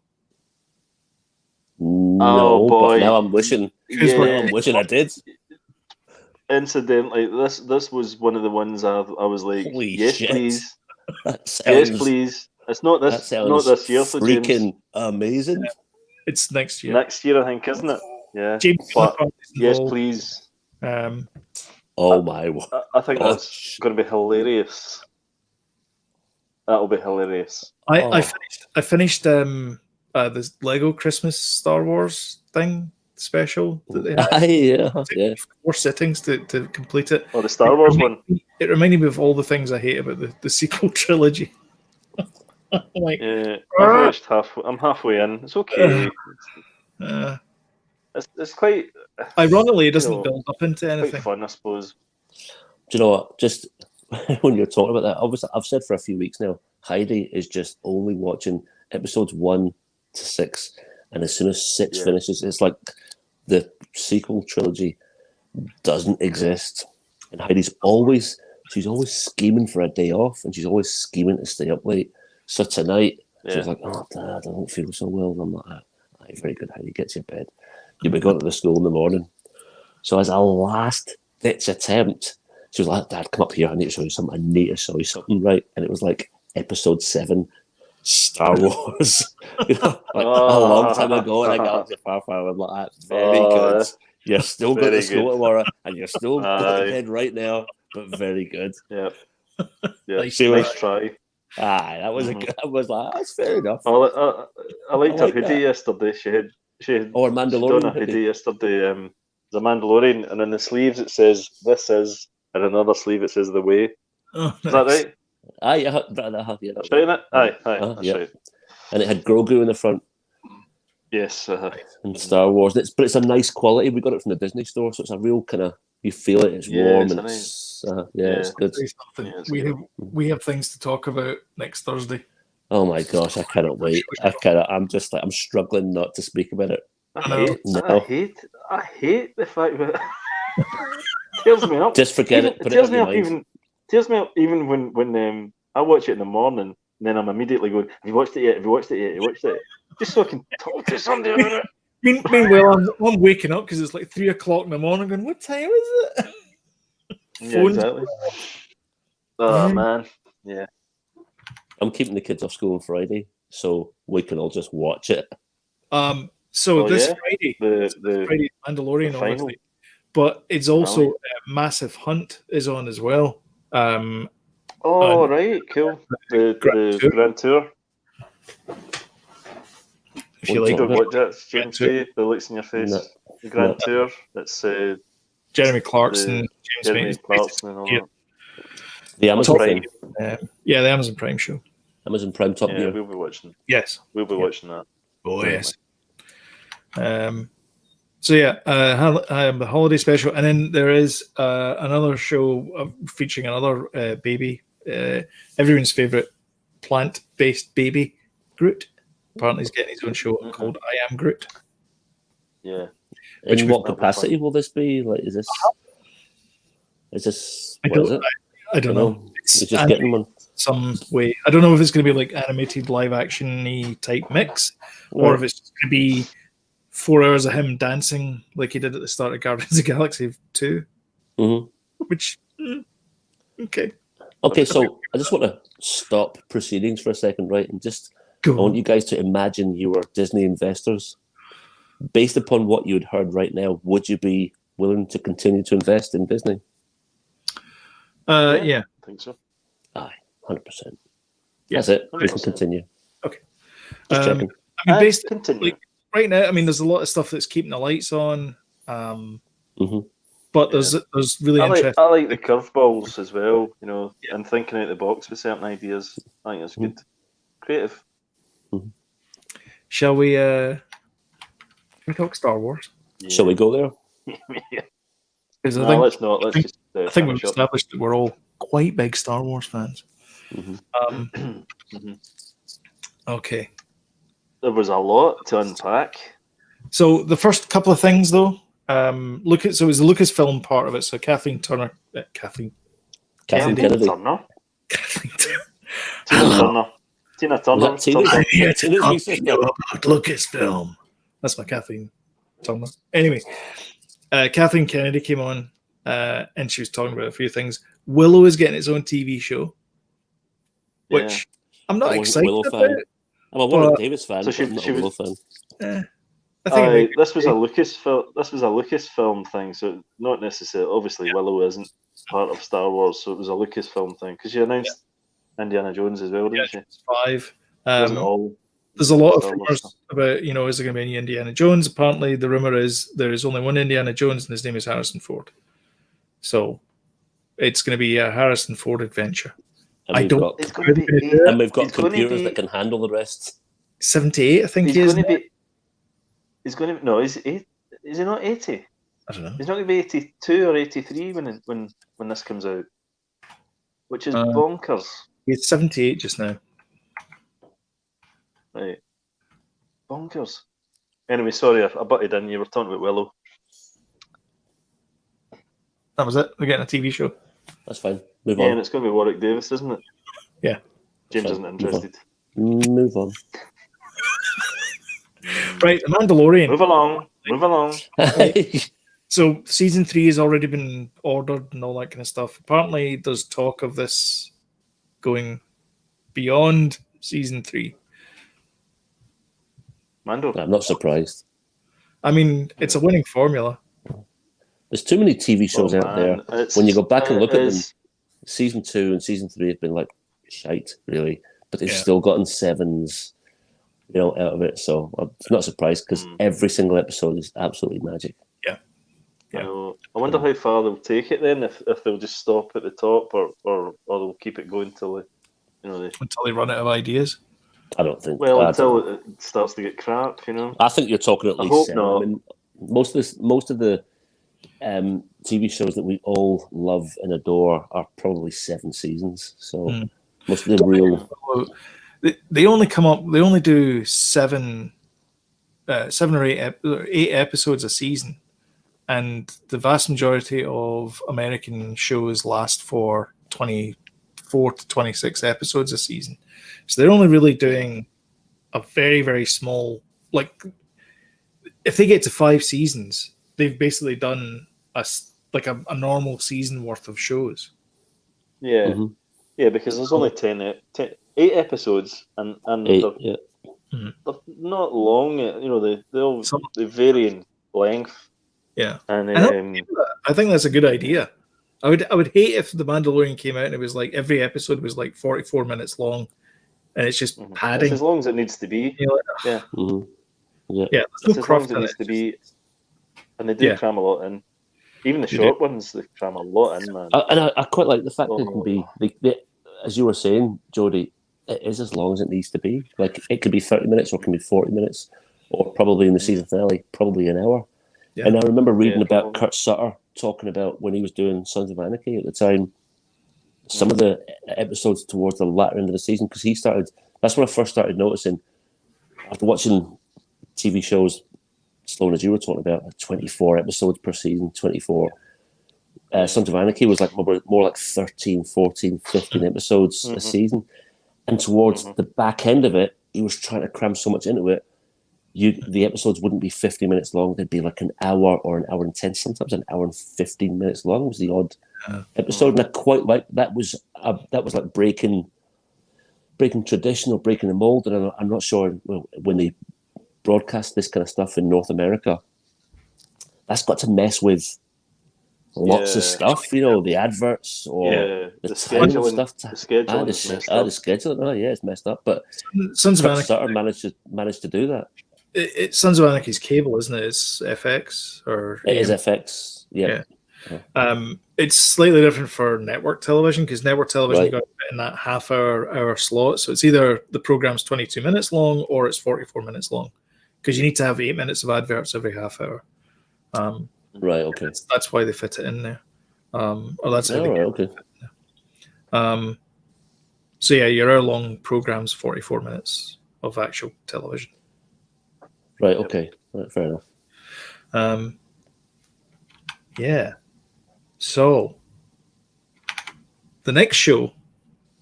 No, boy. But now I'm wishing. I'm wishing I did. Incidentally, this was one of the ones I was like, holy yes, shit. Please. Yes, please. It's not this year for James. Freaking amazing. It's next year. Next year, I think, isn't it? Yeah. James yes, please. Oh my! I think that's going to be hilarious. That'll be hilarious. I finished this Lego Christmas Star Wars thing special that they had. 4 sittings to complete it. Oh, the Star Wars one. It reminded me of all the things I hate about the sequel trilogy. I've watched I'm halfway in. It's okay. It's quite. Ironically, it doesn't build up into anything. Quite fun, I suppose. Do you know what? Just when you're talking about that, obviously, I've said for a few weeks now, Heidi is just only watching episodes 1 to 6, and as soon as 6 finishes, it's like the sequel trilogy doesn't exist. And Heidi's always scheming for a day off, and she's always scheming to stay up late. So tonight, she was like, "Oh, Dad, I don't feel so well." And I'm like, "Very good, Heidi. Get to your bed. You'll be going to the school in the morning." So as a last-ditch attempt, she was like, "Dad, come up here. I need to show you something. I need to show you something, right?" And it was like episode 7, Star Wars. A long time ago, and I got to far. I'm like, "Very good. You're still going to school tomorrow, and you're still going to bed right now, but very good." Yeah. Nice try. That was I was like, that's fair enough. I liked her hoodie yesterday. She had Mandalorian done a hoodie yesterday. The Mandalorian, and in the sleeves it says "This is," and another sleeve it says "The Way." Oh, is that right? Aye, That's right. Aye, that's right. And it had Grogu in the front. Yes, and Star Wars. But it's a nice quality. We got it from the Disney store, so it's a real kind of, you feel it. It's warm and it's good. We have things to talk about next Thursday. Oh my gosh, I cannot wait. I'm struggling not to speak about it. I hate the fact that it tears me up. Just forget it. Put it in your mind. Tears me up even when I watch it in the morning, and then I'm immediately going, "Have you watched it yet? Have you watched it yet? Have you watched it?" Just so I can talk to somebody about it. Meanwhile, I'm waking up because it's like 3 o'clock in the morning going, "What time is it?" Yeah, exactly. Oh, man. Yeah. I'm keeping the kids off school on Friday, so we can all just watch it. Friday, the Friday Mandalorian, obviously, but it's also Massive Hunt is on as well. Right, cool. The Grand Tour. If you like, what that's James Bay, the looks in your face. No. The Grand Tour. It's Jeremy Clarkson, Jeremy Clarkson, and all that. The Amazon Prime. The Amazon Prime show. Amazon Prime Top Gear. We'll be watching. Yes, we'll be watching that. Oh yes. So yeah, the holiday special, and then there is another show featuring another baby, everyone's favorite plant-based baby, Groot. Apparently, he's getting his own show called "I Am Groot." Yeah. In what capacity will this be? Like, is this? What is it? I don't know. It's just getting one. Some way. I don't know if it's going to be like animated live action-y type mix, or if it's going to be 4 hours of him dancing like he did at the start of Guardians of the Galaxy 2. Which, okay. Okay, so I just want to stop proceedings for a second, right? And just I want you guys to imagine you were Disney investors. Based upon what you had heard right now, would you be willing to continue to invest in Disney? Yeah. I think so. Aye, 100%. That's it. 100%. We can continue. Okay. Just checking. I mean, basically, right now, I mean, there's a lot of stuff that's keeping the lights on. But there's really interesting. I like the curveballs as well, you know, and thinking out the box with certain ideas. I think it's good. Creative. Shall we talk Star Wars? Yeah. Shall we go there? No, let's not. Let's just. I think we've established that we're all quite big Star Wars fans. Okay. There was a lot to unpack. So the first couple of things, though, so it was the Lucasfilm part of it. So Kathleen Kennedy. Tina Turner. About Lucasfilm. That's my Kathleen Turner. Anyway, Kathleen Kennedy came on, and she was talking about a few things. Willow is getting its own TV show, which I'm not excited about. I'm a Warwick Davis fan, so I'm not a Willow fan. This was a Lucasfilm thing, so not necessarily. Obviously, Willow isn't part of Star Wars, so it was a Lucasfilm thing. Because you announced Indiana Jones as well, didn't you? 5. There's a lot of rumors about, you know, is there going to be any Indiana Jones? Apparently, the rumor is there is only one Indiana Jones, and his name is Harrison Ford. So it's going to be a Harrison Ford adventure. And we've got computers that can handle the rest. 78, I think he is. He's going to be. No, is he not 80? I don't know. He's not going to be 82 or 83 when this comes out, which is bonkers. He's 78 just now. Right. Bonkers. Anyway, sorry, I butted in. You were talking about Willow. That was it. We're getting a TV show. That's fine. Move on. Yeah, and it's going to be Warwick Davis, isn't it? Yeah. James isn't interested. Move on. Right, The Mandalorian. Move along. So season 3 has already been ordered and all that kind of stuff. Apparently, there's talk of this going beyond season 3. Mando. I'm not surprised. I mean, it's a winning formula. There's too many TV shows out there. When you go back and look at them, season 2 and season 3 have been like shite, really. But they've still gotten 7s, you know, out of it. So I'm not surprised because every single episode is absolutely magic. Yeah. I wonder how far they'll take it then. If they'll just stop at the top, or they'll keep it going until they run out of ideas. I don't think. Well, until it starts to get crap, you know. I think you're talking at least 7. Not. I mean, most of the TV shows that we all love and adore are probably 7 seasons. So most of the real they only do 7 or 8 episodes a season, and the vast majority of American shows last for 24 to 26 episodes a season. So they're only really doing a very, very small, like, if they get to 5 seasons, they've basically done a normal season worth of shows. Yeah, because there's only 8 episodes, and 8, they're not long. You know, they vary in length. Yeah, and I think that's a good idea. I would hate if The Mandalorian came out and it was like every episode was like 44 minutes long, and it's just padding. It's as long as it needs to be. Yeah. It's as long as it needs to be, and they do cram a lot in. Even the short ones, they cram a lot in, man. And I quite like the fact that it can be, as you were saying, Jody, it is as long as it needs to be. Like, it could be 30 minutes or it can be 40 minutes, or probably in the season finale, probably an hour. Yeah. And I remember reading about Kurt Sutter talking about when he was doing Sons of Anarchy at the time, some of the episodes towards the latter end of the season, because that's when I first started noticing, after watching TV shows, Sloan, as you were talking about, like 24 episodes per season, 24. Sons of Anarchy was like more like 13, 14, 15 episodes a season. And towards the back end of it, he was trying to cram so much into it. The episodes wouldn't be 50 minutes long. They'd be like an hour or an hour and 10, sometimes an hour and 15 minutes long was the odd episode. And I quite like that was like breaking tradition or breaking the mold. And I'm not sure when they broadcast this kind of stuff in North America, that's got to mess with lots of stuff, the adverts or the scheduling stuff. The scheduling, it's messed up. But Sons of Anarchy Sutter managed to do that. Sons of Anarchy's cable, isn't it? It's FX or it is FX. Yeah. It's slightly different for network television, because network television you got in that hour slot. So it's either the program's 22 minutes long or it's 44 minutes long, because you need to have 8 minutes of adverts every half hour. Right. Okay. That's why they fit it in there. Or that's how they get it in there. So yeah, your hour-long program's 44 minutes of actual television. Right. Okay. Right, fair enough. Yeah. So the next show,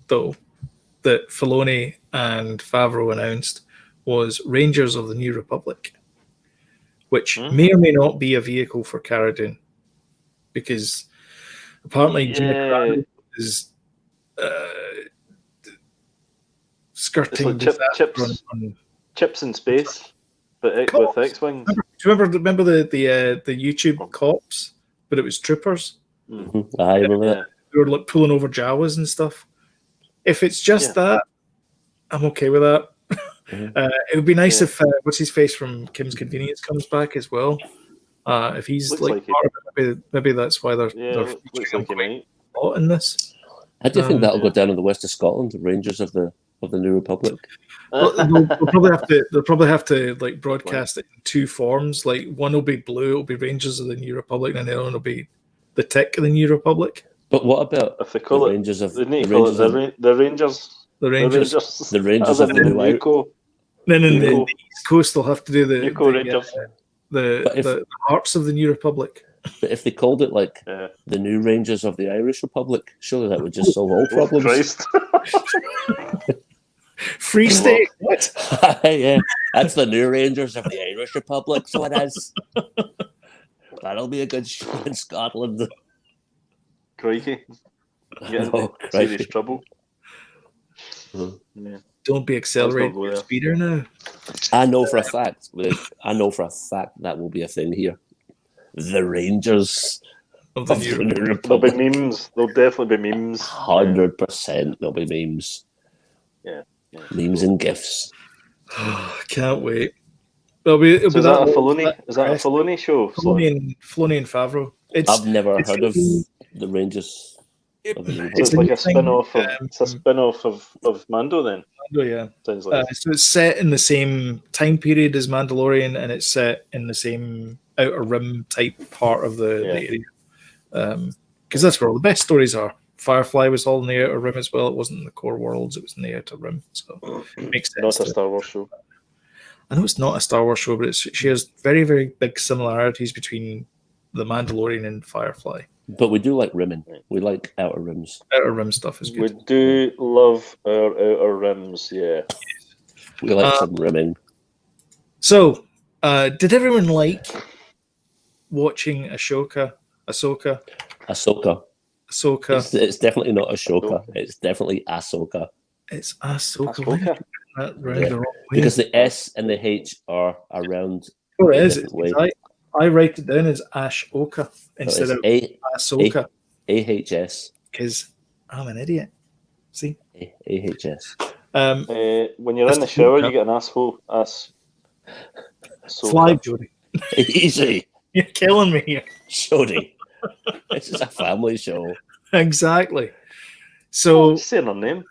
though, that Filoni and Favreau announced was Rangers of the New Republic, which may or may not be a vehicle for Cara Dune, because apparently Gina Carano is skirting chips in space, but with X-wings. Remember the YouTube cops, but it was troopers. I remember that. They were like pulling over Jawas and stuff. If it's just that, I'm okay with that. It would be nice if what's his face from Kim's Convenience comes back as well. If he's part of it, maybe that's why they're featuring quite a lot in this. How do you think that'll go down in the west of Scotland? The Rangers of the New Republic. Well, they'll probably have to like broadcast it in two forms. Like one will be blue, it'll be Rangers of the New Republic, and the other one will be the Tick of the New Republic. But what about if they call the it Rangers of the Rangers? The Rangers of the New Republic. Then in the East Coast, they'll have to do the Hearts of the New Republic. But if they called it like the New Rangers of the Irish Republic, surely that would just solve all problems. Free State, what? Yeah, that's the New Rangers of the Irish Republic, so it is. That'll be a good show in Scotland. Crikey. Serious trouble. Yeah. Don't be accelerating your speeder now. I know for a fact that will be a thing here. The Rangers of the New Republic. There'll be memes. There'll definitely be memes. 100% there'll be memes. Yeah. Memes and GIFs. Can't wait. Is that a Filoni show? Filoni and Favreau. I've never heard of the Rangers. It's like a spin-off of Mando then. Mando, yeah. Sounds like so it's set in the same time period as Mandalorian, and it's set in the same Outer Rim type part of the area. Because that's where all the best stories are. Firefly was all in the Outer Rim as well. It wasn't in the core worlds, it was in the Outer Rim. So it makes sense. Not a Star Wars show. I know it's not a Star Wars show, but she has very, very big similarities between the Mandalorian and Firefly. But we do like rimming. We like Outer Rims. Outer Rim stuff is good. We do love our Outer Rims, yeah. We like some rimming. So, did everyone like watching Ahsoka? It's definitely not Ashoka. It's definitely Ahsoka. It's Ahsoka. Because the S and the H are around. Oh, it is. I write it down as Ashoka instead of Ahsoka. AHS. Because I'm an idiot. See? AHS. When you're in the shower, you get an asshole. Fly, Jody. Easy. You're killing me here. Jody. This is a family show. Exactly. So say her name.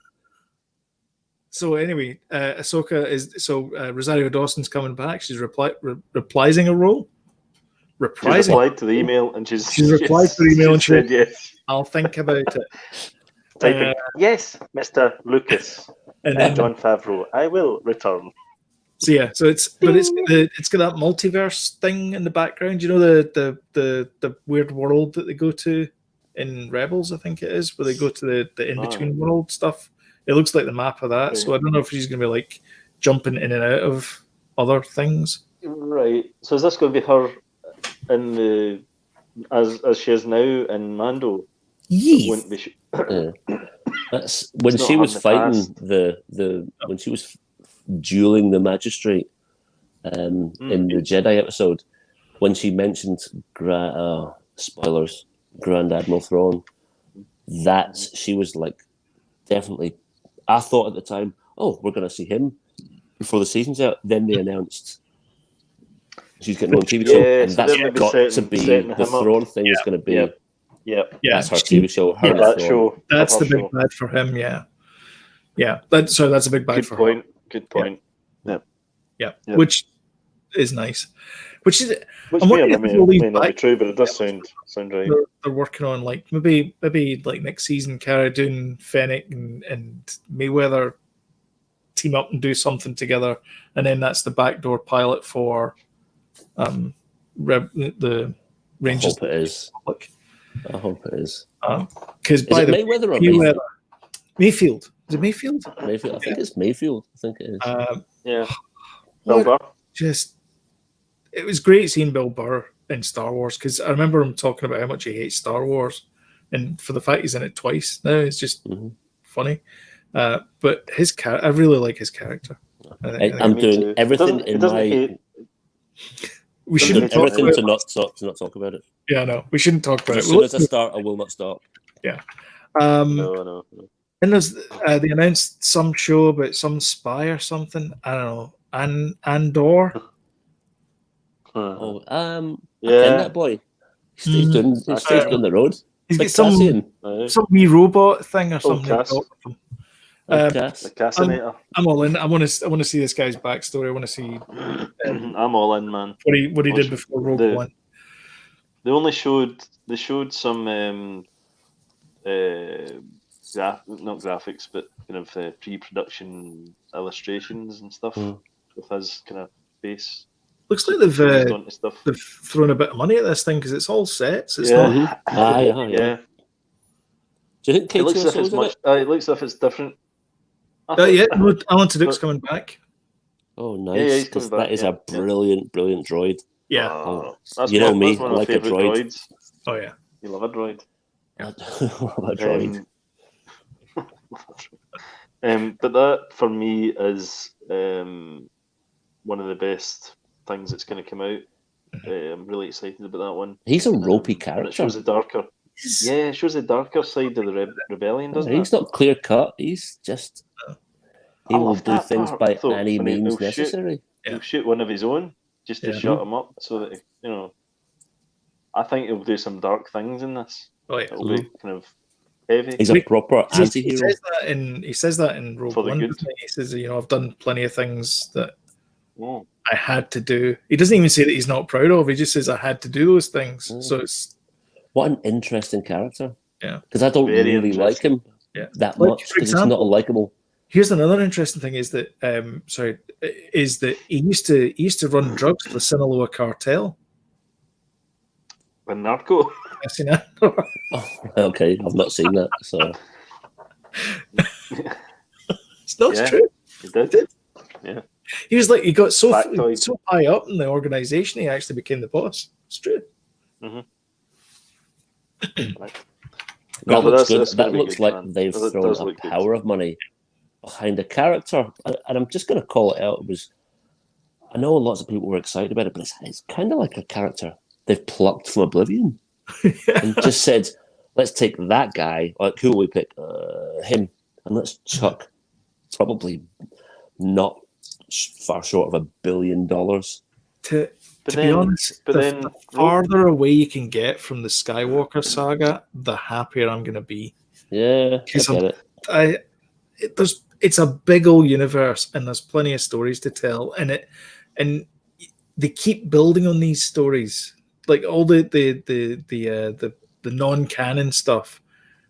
So anyway, Ahsoka is Rosario Dawson's coming back. She's reprising a role. reprising. replied to the email, and she's replied to the email and she said yes. I'll think about it. Typing, yes, Mr. Lucas And then John Favreau, I will return. So yeah, so it's got that multiverse thing in the background. You know the weird world that they go to in Rebels, I think it is, where they go to the in between world stuff. It looks like the map of that. Right. So I don't know if she's going to be like jumping in and out of other things. Right. So is this going to be her in the as she is now in Mando? Yes. That's when she was fighting when she was dueling the magistrate in the Jedi episode, when she mentioned spoilers, Grand Admiral Thrawn, she was like definitely. I thought at the time, oh, we're going to see him before the season's out. Then they announced she's getting on TV show, and that's got to be the Thrawn thing. Is going to be, that's her TV show. That's the big bad for him. Yeah. That's a big bad for her. Good point. Yeah. Which is nice. Which may not be true, but it does sound right. They're working on like maybe like next season, Cara Dune, Fennec, and Mayweather team up and do something together, and then that's the backdoor pilot for the Rangers. I hope it is. Because by the Mayweather or Mayfield? Mayfield. Is it Mayfield? Mayfield. I think it's Mayfield. I think it is. Bill Burr. It was great seeing Bill Burr in Star Wars, because I remember him talking about how much he hates Star Wars, and for the fact he's in it twice now, it's just funny. But his I really like his character. I'm doing everything in my. We shouldn't talk about to not talk about it. Yeah, no, we shouldn't talk about it. As soon as I start, I will not stop. Yeah. No. And there's they announced some show about some spy or something. I don't know. Andor. That boy. He stays down the road. He's got some wee robot thing or something. The Cassinator. I'm all in. I want to see this guy's backstory. I want to see. I'm all in, man. What he did before Rogue One. They showed some not graphics, but kind of pre-production illustrations and stuff with his kind of face. Looks like they've thrown a bit of money at this thing, because it's all sets. It's not. Yeah. Do you think it looks as if it's different? Alan Tudyk's coming back. Oh, nice! That is a brilliant droid. Yeah, you know me, I like a droid. Droids. Oh yeah, you love a droid. Yeah. A droid. But that for me is one of the best things that's going to come out. I'm really excited about that one. He's a ropey character. It shows the darker. Yeah, it shows the darker side of the rebellion, doesn't it? He's not clear cut. He's just he will do things by any means necessary. He'll shoot one of his own just to shut him up, so that I think he'll do some dark things in this. Oh yeah, it'll be kind of heavy. He's a proper anti-hero. He says that in Rogue One. He says, I've done plenty of things that I had to do. He doesn't even say that he's not proud of. He just says, I had to do those things. So it's what an interesting character. Yeah, because I don't really like him that much, because he's not likable. Here's another interesting thing: is that he used to run drugs for the Sinaloa cartel. A narco. I've seen that. Oh, okay, I've not seen that. So it's true. He did. Yeah. He got so high up in the organization, he actually became the boss. It's true. Mm-hmm. That looks good. That looks like they've thrown a power of money behind a character, and I'm just going to call it out. I know lots of people were excited about it, but it's kind of like a character they've plucked from oblivion and just said, let's take that guy. Like, who will we pick? Him, and let's chuck probably not far short of $1 billion. To be honest, the farther away you can get from the Skywalker saga, the happier I'm going to be. Yeah, I get it. It's a big old universe, and there's plenty of stories to tell, and they keep building on these stories. like all the non-canon stuff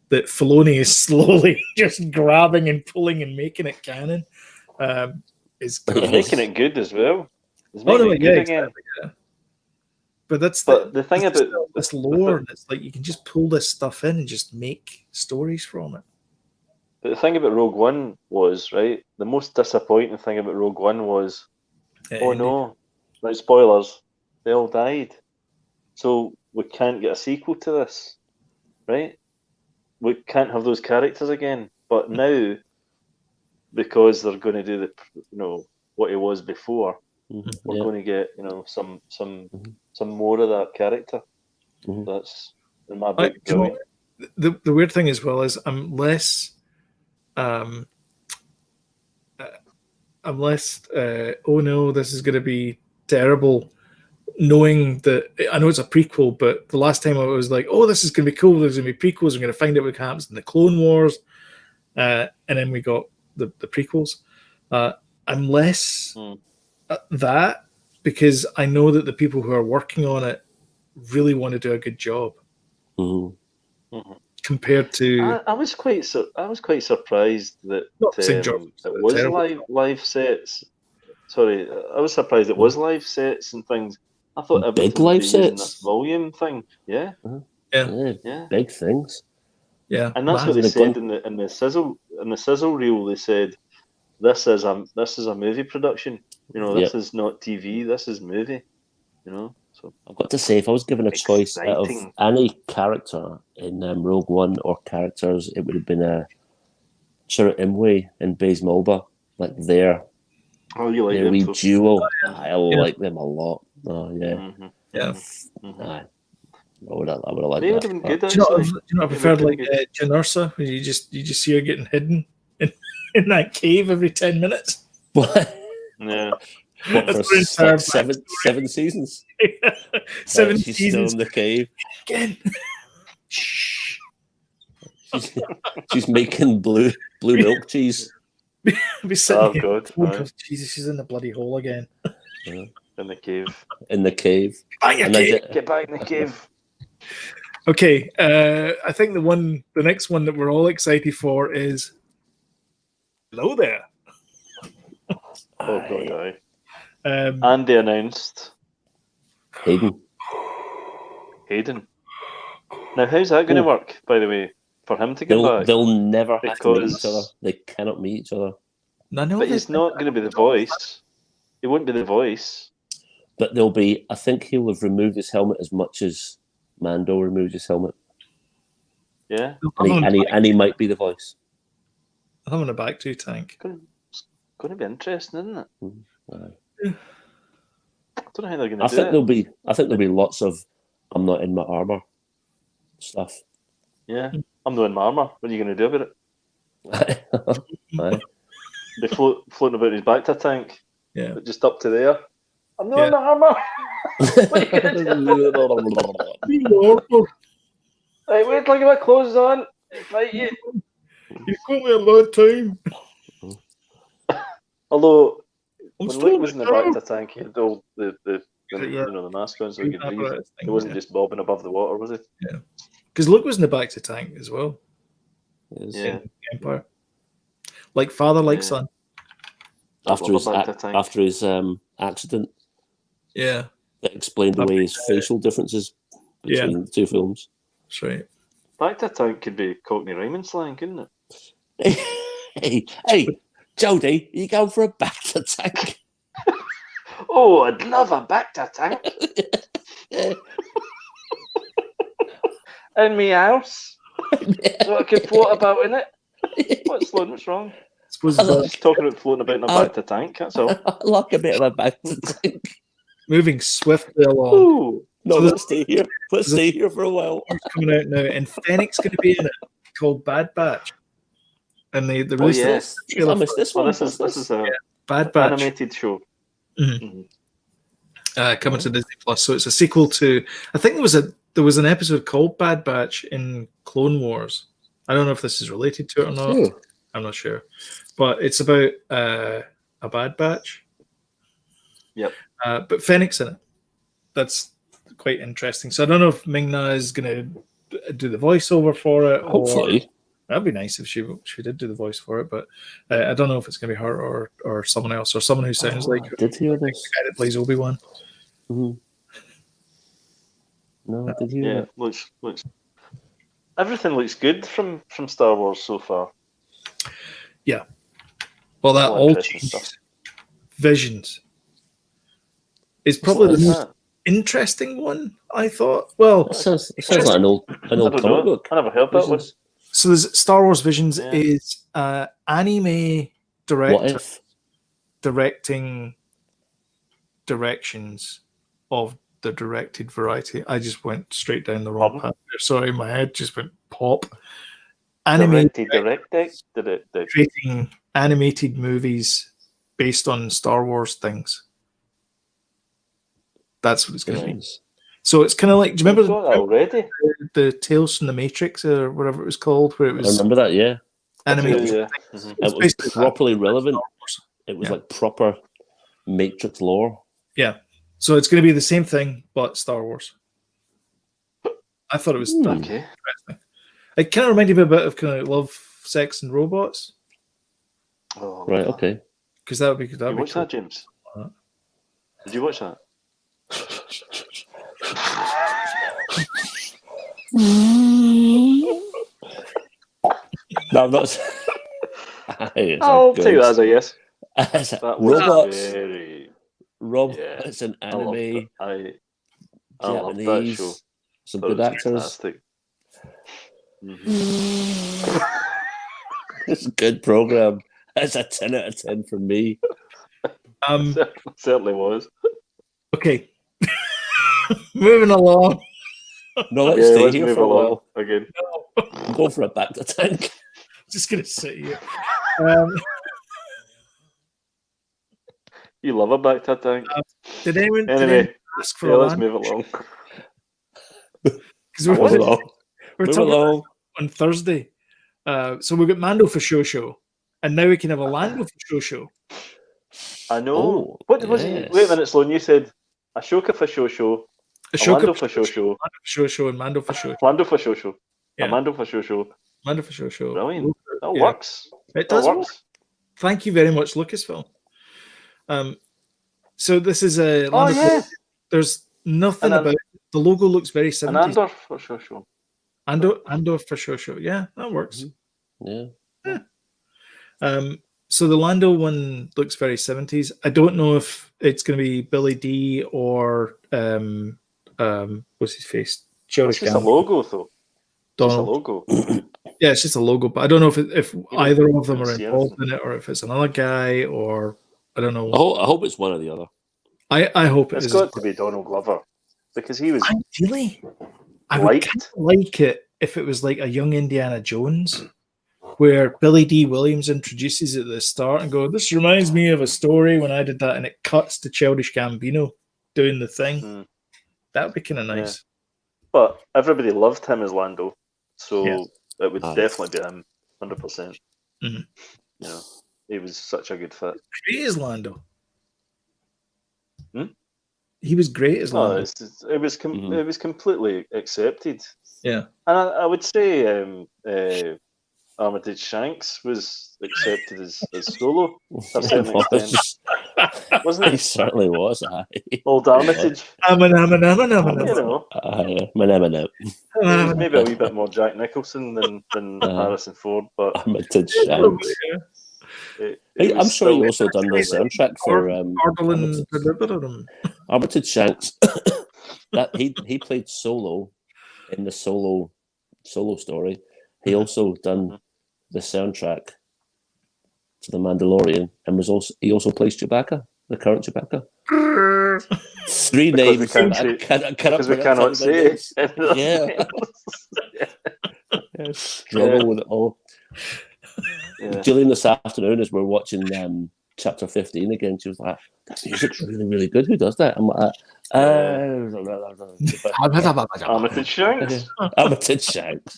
that Filoni is slowly just grabbing and pulling and making it canon. Is He's making it good as well. He's oh making no, it yeah, good exactly, again. yeah. But the thing about this lore, and it's like you can just pull this stuff in and just make stories from it. But the thing about Rogue One was, right, the most disappointing thing about Rogue One was, oh no, like spoilers, they all died. So we can't get a sequel to this, right? We can't have those characters again. But now, because they're going to do what he was before, we're going to get some more of that character. That's in my book. The weird thing as well is I'm less oh no, this is going to be terrible, knowing that I know it's a prequel, but the last time I was like, oh, this is going to be cool, there's going to be prequels, I'm going to find out what happens in the Clone Wars, and then we got the prequels. I'm less that, because I know that the people who are working on it really want to do a good job. Compared to, I was quite surprised that it was live sets. Sorry, I was surprised it was live sets and things. I thought big live sets, this volume thing, yeah, big things, yeah. And that's what they said in the sizzle reel. They said this is a movie production. This is not TV. This is movie. So I've got to say, if I was given a choice out of any character in Rogue One or characters, it would have been Chirrut Imwe and Baze Malba. Like their wee duo. I like them a lot. Oh yeah, I would have liked they that. Would have been good, do you know I preferred like Jyn Erso, where you just see her getting hidden in that cave every 10 minutes. What? Yeah. What, for seven seasons? 7 she's seasons. still in the cave. Again. she's making blue milk cheese. Be sitting here. God. Jesus, she's in the bloody hole again. In the cave. In the cave. Get back in the cave. Okay, I think the next one that we're all excited for is Hello There. Oh God, aye. And they announced Hayden. Now, how's that going to work, by the way, for him to get back? They'll never have to meet each other. They cannot meet each other. But he's not going to be the voice. He won't be the voice. But I think he'll have removed his helmet as much as Mando removed his helmet. Yeah. And he might be the voice. I'm on a back to tank. It's going to be interesting, isn't it? Yeah. I don't know how they're going to do it. I think there'll be lots of I'm not in my armor stuff. Yeah. I'm not in my armor. What are you going to do about it? They floating about his back to tank. Yeah. But just up to there. I'm not in my armor. What are you going to do? Right, wait till I get my clothes on. Fight you. You've got me a long time. Although when Luke was in the back to tank, he had all the mask on so he could breathe. He wasn't just bobbing above the water, was he? Yeah. Because Luke was in the back to tank as well. Yeah. Empire. Like father, like son. After his accident. Yeah. That explained away his facial differences between the two films. That's right. Back to tank could be Cockney rhyming slang, couldn't it? Hey, Jody, are you going for a back to tank? Oh, I'd love a back to tank. In me house. So I could float about in it. What's wrong? Just talking about floating about in a back to tank, that's all. I like a bit of a back to tank. Moving swiftly along. Ooh. No, let's stay here. Let's stay here for a while. Coming out now, and Fennec's going to be in it, called Bad Batch. And they released this. I missed this one. This is a Bad Batch animated show. Coming to Disney Plus. So it's a sequel to. I think there was an episode called Bad Batch in Clone Wars. I don't know if this is related to it or not. I'm not sure, but it's about a Bad Batch. Yep. But Fennec's in it. That's quite interesting. So I don't know if Ming-Na is going to do the voiceover for it. Hopefully. That'd be nice if she did do the voice for it, but I don't know if it's going to be her or someone else, or someone who sounds like I did hear this. the guy that plays Obi-Wan. Mm-hmm. No, I did hear that. Looks. Everything looks good from Star Wars so far. Yeah. Well, that all changes. Visions is probably the most interesting one, I thought. Well, it sounds like an old comic book. I never heard that one. So there's Star Wars Visions is anime director directing directions of the directed variety. I just went straight down the wrong path there. Sorry, my head just went pop. Anime creating animated movies based on Star Wars things. That's what it's going to be. So it's kind of like, do you remember already the Tales from the Matrix or whatever it was called? Where it was. I remember that, yeah. Animated. Yeah. It was properly relevant. It was like proper Matrix lore. Yeah. So it's going to be the same thing, but Star Wars. I thought it was interesting. It kind of reminded me a bit of kind of Love, Sex, and Robots. Oh, right, okay. Because that would be good. Did you watch that, James? Did you watch that? No, I'm not. I'll take that as a yes. Robots. It's an anime. I love that show. Some good actors. Mm-hmm. It's a good program. That's a 10 out of 10 for me. Certainly was. Okay. Moving along. No, let's stay here for a while. Again. No. Go for a back to tank. Just going to sit here. You love a back to tank. Did anyone ask for let's move along. Because we're talking on Thursday. So we've got Mando for show. And now we can have a Lando for show. I know. Oh, what was it? Wait a minute, Sloan. You said Ashoka for show. Lando for show. And Mando for show. Lando for show. Yeah. Mando for show. Mando for show. Brilliant. That works. It does work. Thank you very much, Lucasfilm. So this is a. There's nothing about it. The logo looks very 70s. And Andor for show. Andor for show. Yeah, that works. Yeah. So the Lando one looks very 70s. I don't know if it's going to be Billy D or what's his face? It's just a logo, though. Donald. It's a logo. Yeah, it's just a logo, but I don't know if either of them are involved in it, or if it's another guy, or I don't know. I hope it's one or the other. I hope it's got to be Donald Glover, because he was. Ideally, I would kind of like it if it was like a young Indiana Jones, where Billy D. Williams introduces it at the start and go, "This reminds me of a story when I did that," and it cuts to Childish Gambino doing the thing. That would be kind of nice. Yeah. But everybody loved him as Lando, so it would definitely be him, 100%. Mm-hmm. You know, he was such a good fit. Great as Lando. He was great as Lando. It was completely accepted. Yeah, and I would say Armitage Shanks was accepted as Solo. Wasn't he? He certainly was. Old Armitage. Maybe a wee bit more Jack Nicholson than Harrison Ford, but Armitage Shanks. I'm sure he also done the soundtrack for Armitage Shanks. That he played Solo in the Solo story. He also done the soundtrack to The Mandalorian, and he also plays Chewbacca, the current Chewbacca. 3 names because we cannot say. Yeah. Struggle with it all. Yeah. Gillian this afternoon, as we're watching chapter 15 again, she was like, "That music's really, really good. Who does that?" I'm like, Armitage Shanks. Armitage Shanks.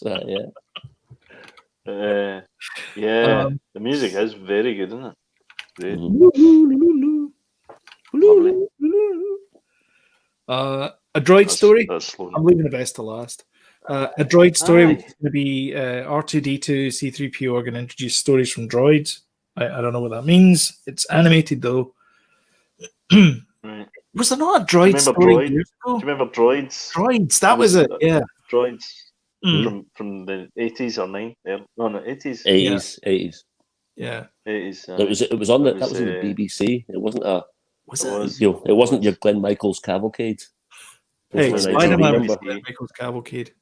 The music is very good, isn't it? Great. A droid story. That's Sloan. I'm leaving the best to last. A droid story which is going to be R2D2, C3PO are going to introduce stories from droids. I don't know what that means. It's animated though. Right. Was there not a droid Do story? Do you remember Droids? Droids, that was it. Yeah, Droids from the 80s or 90s. No, 80s. 80s. Yeah. 80s. It was on the BBC. It wasn't a. Was it? It wasn't your Glenn Michaels cavalcade. Hey, It Spider-Man was Glenn Michaels cavalcade.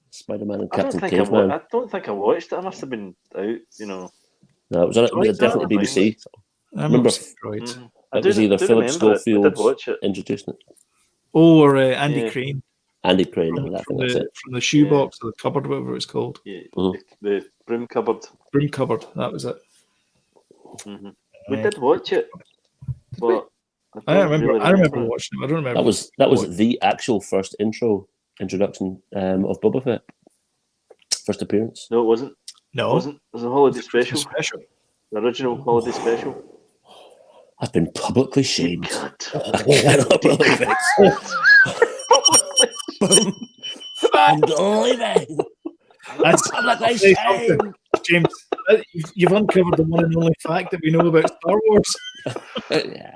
Spider-Man and Captain I Caveman. don't think I watched it. I must have been out, you know. No, it was on. It was definitely BBC. I remember Droids. It was either Philip Schofield introducing it. Oh, or Andy Crane. Andy Crane, from the shoebox or the cupboard, whatever it was called. Yeah, the broom cupboard. Broom cupboard, that was it. Mm-hmm. We did watch it, but I remember watching it. I don't remember. That was the actual first introduction of Boba Fett. First appearance. No, it wasn't. No, it wasn't. It was a holiday special. The original holiday special. I've been publicly shamed. I cannot believe it. I'm leaving. That's publicly shamed. James, you've uncovered the one and only fact that we know about Star Wars.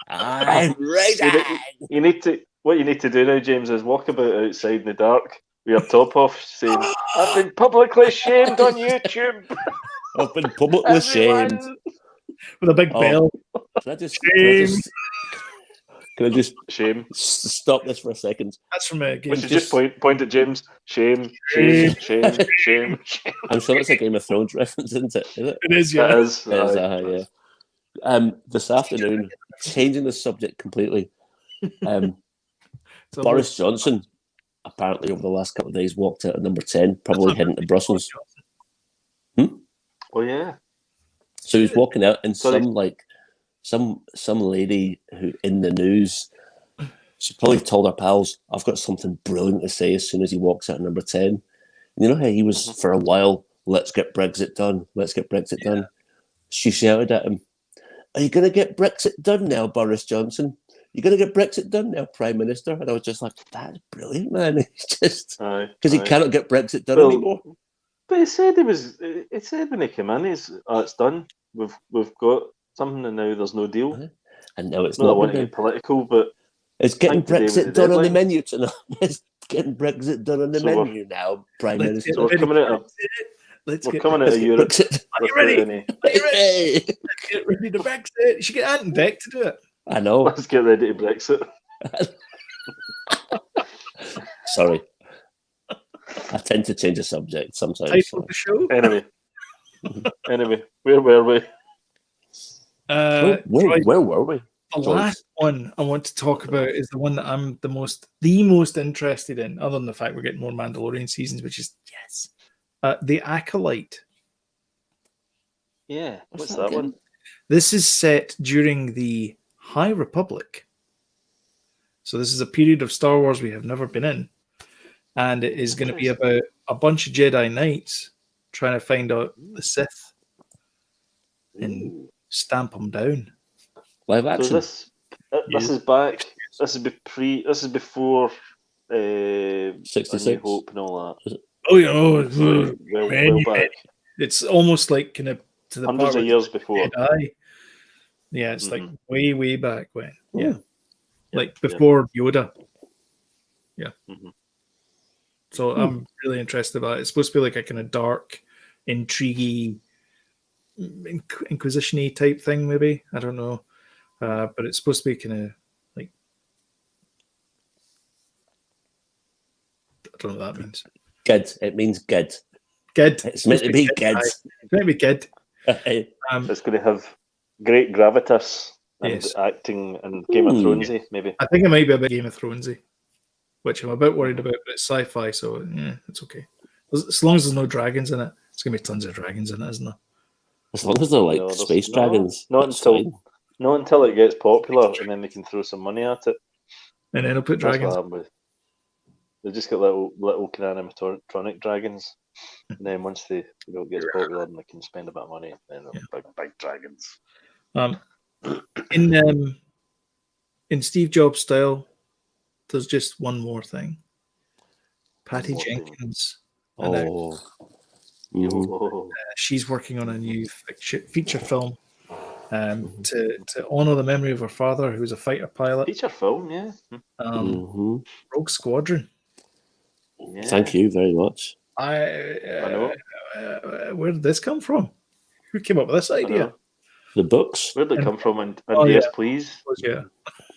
I'm raging. What you need to do now, James, is walk about outside in the dark with your top off, saying, "I've been publicly shamed on YouTube. I've been publicly shamed." With a big bell. Can I just shame? Stop this for a second. That's from a game. We should just point at James. Shame. I'm sure it's a Game of Thrones reference, isn't it? Is it? It is, yeah. It is. Yeah. This afternoon, changing the subject completely. Boris Johnson, apparently over the last couple of days, walked out at number 10, probably heading to Brussels. Oh yeah. So he's walking out, and some lady who in the news, she probably told her pals, "I've got something brilliant to say" as soon as he walks out at number 10. And you know how he was for a while, "Let's get Brexit done. Let's get Brexit done." She shouted at him, "Are you going to get Brexit done now, Boris Johnson? You're going to get Brexit done now, Prime Minister?" And I was just like, "That's brilliant, man." It's just because he cannot get Brexit done anymore. But he said when he came in, it's done. We've got something, and now there's no deal. And now it's not. I want to get political, but it's getting Brexit done on the menu tonight. It's getting Brexit done on the menu now, Prime Minister. We're coming out of Europe. Are you ready? Let's get ready to Brexit. You should get Ant and Beck to do it. I know. Let's get ready to Brexit. Sorry. I tend to change the subject sometimes. Title of the show? Anyway, where were we? Where were we? The last one I want to talk about is the one that I'm the most interested in, other than the fact we're getting more Mandalorian seasons, which is The Acolyte. Yeah, what's that one? This is set during the High Republic. So this is a period of Star Wars we have never been in. And it is going to be about a bunch of Jedi Knights trying to find out the Sith and stamp them down. Live action. So this is back. This is before 66 New Hope and all that. Oh yeah, well back. It's almost like kind of to the hundreds of years before. Jedi. Yeah, it's like way back when. Yeah, like before Yoda. Yeah. Mm-hmm. So I'm really interested about it. It's supposed to be like a kind of dark, intriguey, Inquisition-y type thing, maybe. I don't know. But it's supposed to be kind of like... I don't know what that means. Good. It means good. Good. It's meant to be good. It's meant to be good. It's going to have great gravitas and acting and Game of Thronesy, maybe. I think it might be a bit Game of Thronesy, which I'm a bit worried about, but it's sci-fi, so yeah, it's okay. As long as there's no dragons in it, it's going to be tons of dragons in it, isn't there? As long as they're like space dragons. Not until it gets popular, and then they can throw some money at it. And then they'll put dragons. They just get little kind of animatronic dragons, and then once they get popular, and they can spend a bit of money, then big dragons. In Steve Jobs style, there's just one more thing. Patty One more thing. Jenkins. Oh. She's working on a new feature film to honour the memory of her father, who was a fighter pilot. Feature film, yeah. Rogue Squadron. Yeah. Thank you very much. I know. Where did this come from? Who came up with this idea? The books. Where did it come from? And yes, please. Yeah.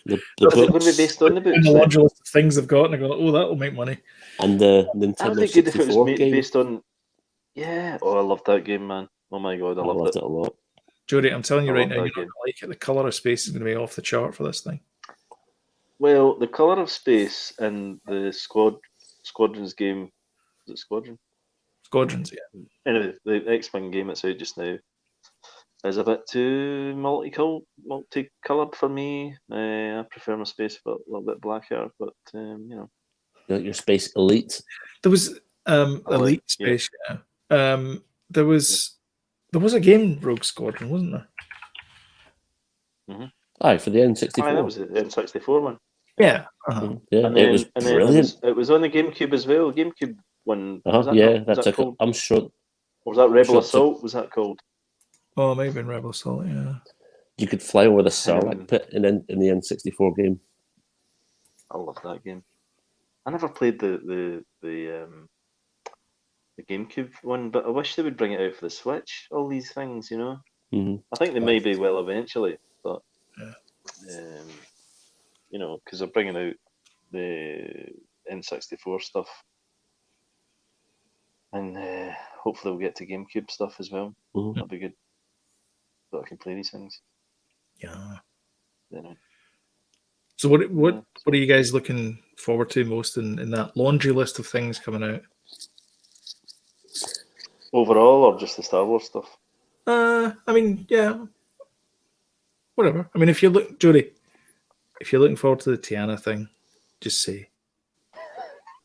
The Is books. it going to be based on the books? And the laundry list of things they've got, and they go, "Oh, that will make money." And the That would Nintendo be good if it 64 was game. based on. Yeah. Oh, I loved that game, man. Oh my god, I loved it a lot. Jody, I'm telling you right now, you're not that going game. to like it. The colour of space is going to be off the chart for this thing. Well, the colour of space and the Squadrons game. Is it Squadron? Squadrons, yeah. Anyway, the X-Wing game that's out just now is a bit too multicoloured for me. I prefer my space a little bit blacker, but you know. Your space elite. There was Elite Space, yeah. There was a game, Rogue Squadron, wasn't there? Aye, for the N64. Aye, that was the N64 one. Yeah. Yeah, And then, it was brilliant. It was on the GameCube as well. GameCube one. That's called? I'm sure. Or was that Rebel Assault? Was that called? Oh, maybe in Rebel Assault, yeah. You could fly over the Sarlacc pit in the N64 game. I love that game. I never played the GameCube one, but I wish they would bring it out for the Switch. All these things, you know. I think they may be eventually, but you know, because they're bringing out the N64 stuff, and hopefully we'll get to GameCube stuff as well. That'd be good. So I can play these things. Yeah. You know. So what are you guys looking forward to most in that laundry list of things coming out? Overall, or just the Star Wars stuff? I mean, yeah. Whatever. I mean, if you look, Jody, if you're looking forward to the Tiana thing, just say.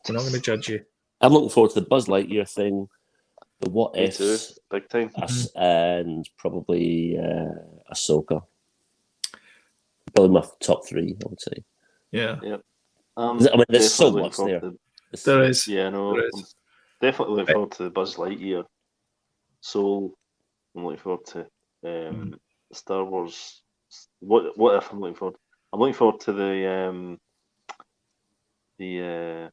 We're not going to judge you. I'm looking forward to the Buzz Lightyear thing, the What Me too. Ifs, Big time. and probably Ahsoka. Probably my top 3, I would say. Yeah. Yeah. I mean, there's so much there. There is. Yeah, no. I'm definitely looking forward to Buzz Lightyear. Soul. I'm looking forward to Star Wars. What if I'm looking forward? I'm looking forward to the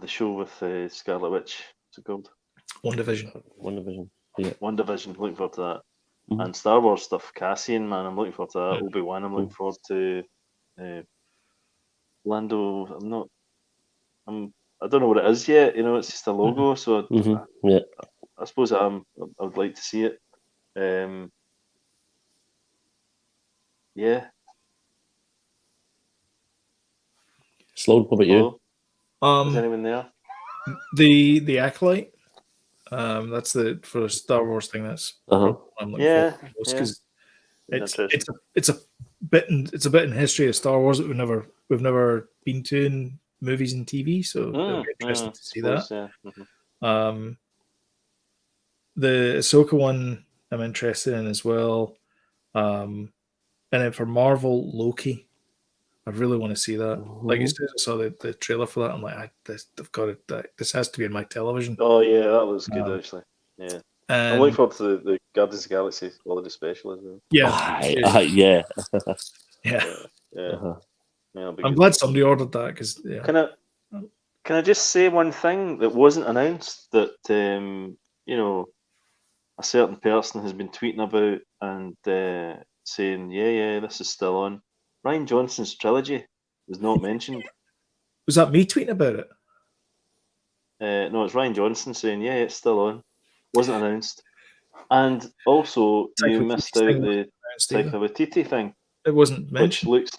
show with Scarlet Witch. What's it called? WandaVision. Yeah. WandaVision. Looking forward to that. And Star Wars stuff. Cassian, man. I'm looking forward to that. Obi-Wan. I'm looking forward to Lando. I don't know what it is yet. You know, it's just a logo. So I suppose I would like to see it. Yeah. Sloan, what about you? Is anyone there? The Acolyte. That's for the Star Wars thing. That's what I'm looking forward to most, because it's a bit in history of Star Wars that we've never been to in movies and TV. So it'll be interesting to see that. Yeah. The Ahsoka one I'm interested in as well. And then for Marvel, Loki, I really want to see that. Like you said, I saw the trailer for that. I'm like, they've got it. This has to be in my television. Oh yeah, that was good actually. Yeah, I'm looking forward to the Guardians of the Galaxy holiday special as well. Yeah, yeah. I'm glad somebody ordered that because Can I just say one thing that wasn't announced that you know, a certain person has been tweeting about and saying, yeah, this is still on. Rian Johnson's trilogy was not mentioned. Was that me tweeting about it? No, it's Rian Johnson saying, yeah, it's still on. Wasn't announced. And also, you missed out the Taika Waititi thing. It wasn't mentioned. It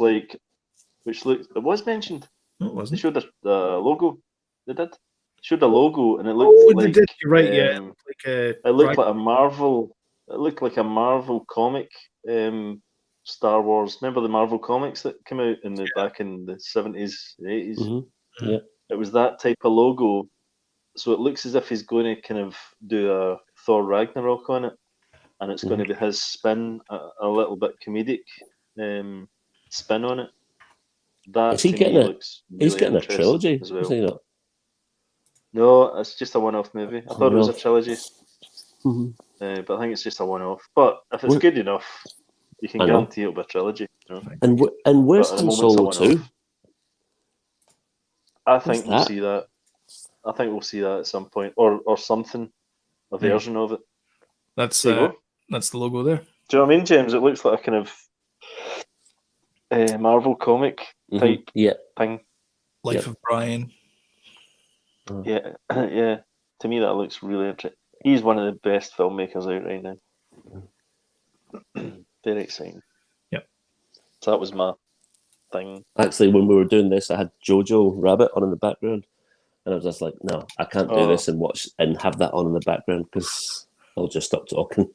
was mentioned. No, it wasn't. They showed the logo. They did. They showed the logo, and it looked like. They did. You're right. Yeah. It looked like a Marvel. It looked like a Marvel comic. Star Wars. Remember the Marvel comics that came out back in the 70s, 80s? Yeah. It was that type of logo. So it looks as if he's going to kind of do a Thor Ragnarok on it, and it's going to be his spin, a little bit comedic spin on it. that Is he to getting me a? looks really He's getting a interesting trilogy, as well. isn't he not? No, it's just a one-off movie. I thought it was a trilogy, Mm-hmm. but I think it's just a one-off. But if it's good enough, you can I know. guarantee it'll be a trilogy. You know? And where's But at the Han moment, it's a Solo one-off. 2? I think we'll that? see that. I think we'll see that at some point, or something, a version of it. That's There you go. that's the logo there. Do you know what I mean, James? It looks like a kind of Marvel comic type thing. Life of Brian. Yeah, yeah. To me, that looks really interesting. He's one of the best filmmakers out right now. Very exciting. Yep. So that was my thing. Actually, when we were doing this, I had Jojo Rabbit on in the background, and I was just like, "No, I can't do this and watch and have that on in the background because I'll just stop talking."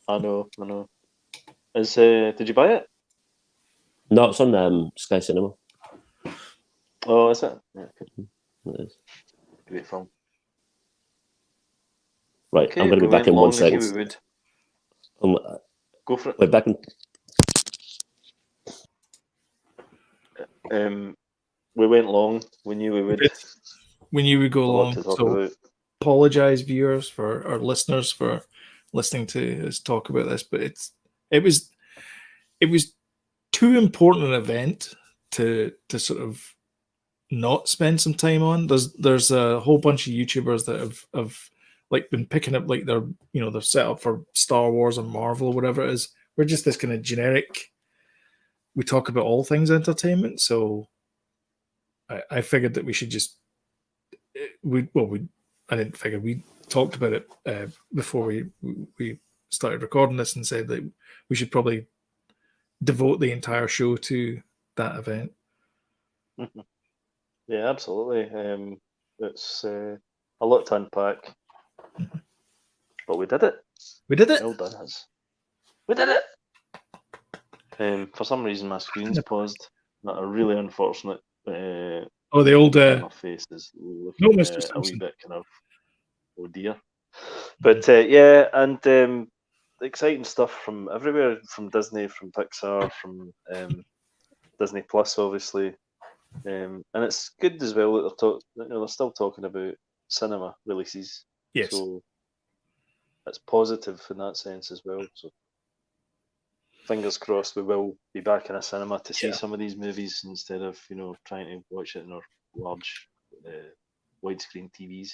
I know. Did you buy it? No, it's on Sky Cinema. Oh, is it? Yeah, It is. great film. Right, Okay, I'm going to be back in 1 second. Go for it. Wait, back in. We went long. We knew we would. We knew we'd go long. To talk so about. apologize, viewers, for our listeners for listening to us talk about this, but it was too important an event to sort of not spend some time on. There's a whole bunch of YouTubers that have like been picking up like they're set up for Star Wars or Marvel or whatever it is. We're just this kind of generic. We talk about all things entertainment, so I figured that we should just I didn't figure we talked about it before we started recording this and said that we should probably devote the entire show to that event. Yeah, absolutely. It's a lot to unpack, but we did it. We did it. Well done, us. We did it. For some reason, my screen's paused. Not a really unfortunate. The old. My face is looking Mr. a wee bit kind of. Oh dear. But yeah, and exciting stuff from everywhere, from Disney, from Pixar, from Disney Plus, obviously. And it's good as well that they're still talking about cinema releases. Yes. So it's positive in that sense as well. So fingers crossed we will be back in a cinema to see some of these movies instead of trying to watch it in our large widescreen TVs.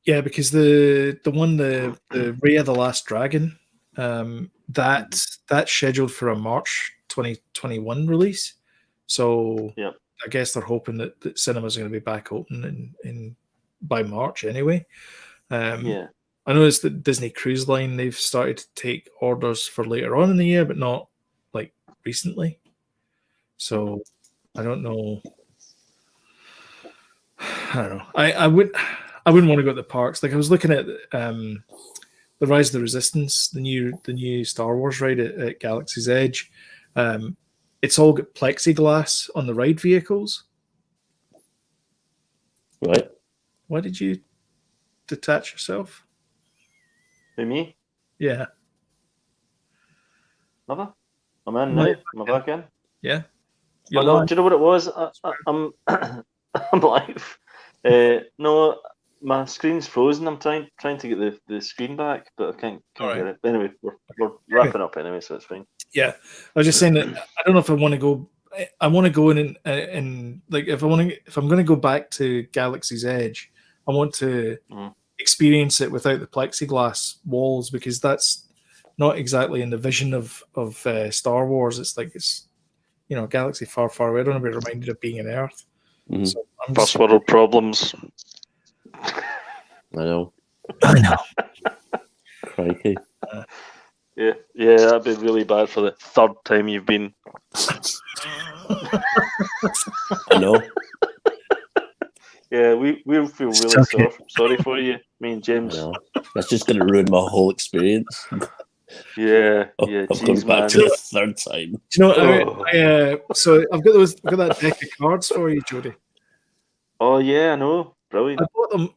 Yeah, because the Raya the Last Dragon, that's scheduled for a March 2021 release. So I guess they're hoping that cinemas are going to be back open in by March anyway. I noticed that Disney Cruise Line, they've started to take orders for later on in the year, but not like recently. So I don't know. I wouldn't want to go to the parks. Like I was looking at the Rise of the Resistance, the new Star Wars ride at Galaxy's Edge. It's all got plexiglass on the ride vehicles. Right. Why did you detach yourself? Who, me? Yeah. Never? I'm in now. Am I back in? Yeah. Do you know what it was? I'm I'm live. No, my screen's frozen. I'm trying to get the screen back, but I can't get it. Anyway, we're wrapping up anyway, so it's fine. Yeah, I was just saying that I don't know if I want to go. I want to go in and like if I'm going to go back to Galaxy's Edge, I want to experience it without the plexiglass walls because that's not exactly in the vision of Star Wars. It's like it's a galaxy far, far away. I don't want to be reminded of being on Earth. Mm-hmm. So first world problems. I know. Crikey. Yeah, that'd be really bad for the third time you've been. I know. Yeah, we feel really sorry for you, me and James. That's just going to ruin my whole experience. Yeah. I've gone back to the third time. Do you know, so I've got that deck of cards for you, Jody. Oh yeah, I know. Brilliant.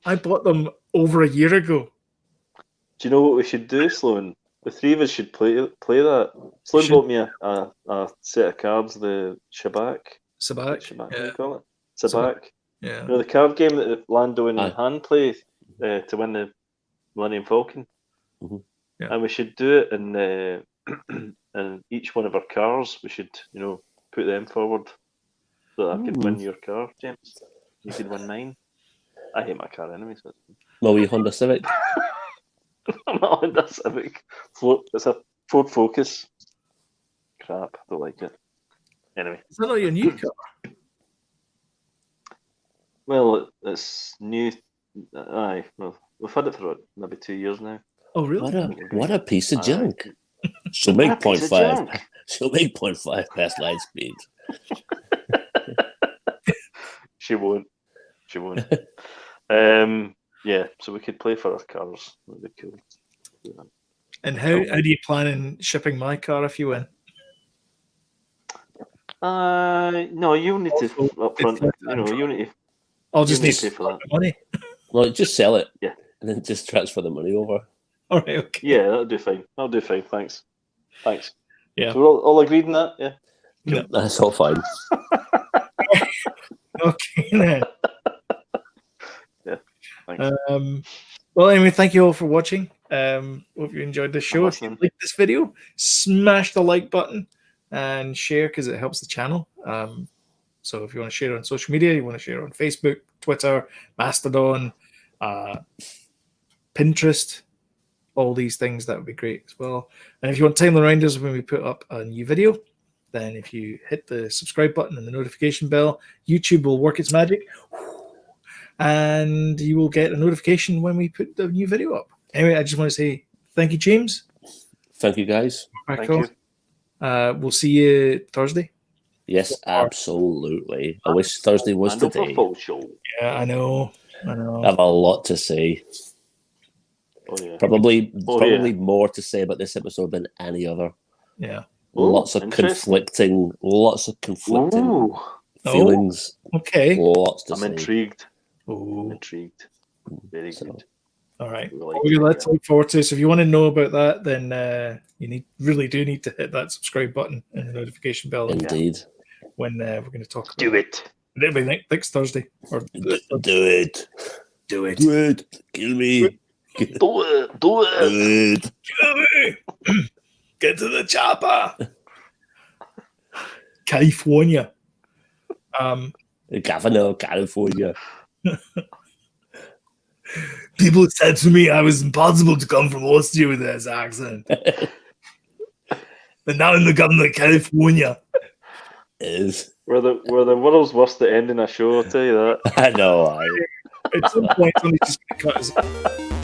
I bought them over a year ago. Do you know what we should do, Sloan? The three of us should play that. Sloan bought me a set of cards, the Shabak. Sabacc. What Yeah. do you call it? Sabacc. Yeah. You know, the card game that Lando and Aye. Han play to win the Millennium Falcon. Mhm. Yeah. And we should do it in each one of our cars. We should, you know, put them forward so that I could win your car, James. You could win mine. I hate my car anyway. So My wee Honda Civic. I'm not on that Civic. It's a Ford Focus. Crap, I don't like it. Anyway. Is that not your new car? Well, it's new. Aye, well, we've had it for maybe 2 years now. Oh, really? What a piece of Aye. junk. She'll make What a piece of 0.5. junk. She'll make 0.5 best line speed. She won't. She won't. Yeah, so we could play for our cars. That'd be cool. Yeah. And how do you plan on shipping my car if you win? No, you need to Also, up front. it's You know, you need to. I'll just You need need to to pay for that. money. Well, just sell it. Yeah. And then just transfer the money over. All right, okay. Yeah, that'll do fine. That'll do fine. Thanks. Yeah. So we're all agreed on that. Yeah. Yeah. That's all fine. Okay then. Yeah. Thanks. Well, anyway, thank you all for watching. Hope you enjoyed the show. If you Awesome. like this video, smash the like button and share because it helps the channel. So if you want to share it on social media, you want to share it on Facebook, Twitter, Mastodon, Pinterest, all these things, that would be great as well. And if you want time reminders when we put up a new video, then if you hit the subscribe button and the notification bell, YouTube will work its magic and you will get a notification when we put the new video up. Anyway, I just want to say thank you, James. Thank you, guys. Thank you. We'll see you Thursday. Yes, absolutely. I wish Thursday was And today. full show. Yeah, I know. I have a lot to say. Oh, yeah. Probably yeah. more to say about this episode than any other. Yeah. Lots of interesting. conflicting Ooh, feelings. Okay. Lots to I'm say. intrigued. Ooh. Intrigued. Very good. All right. We like Well, let's look forward to it. So if you want to know about that, then you really do need to hit that subscribe button and the notification bell. Indeed. When we're going to talk about Do it. It'll be next Thursday. Or Do it. do it. Do it. Kill me. Do it. Do it. Do it. Kill me. Get to the chopper. California. Governor, California. People said to me I was impossible to come from Austria with this accent. And now I'm the governor of California. We're the world's worst at ending a show, I'll tell you that. I know. At some point, somebody's just going to cut us.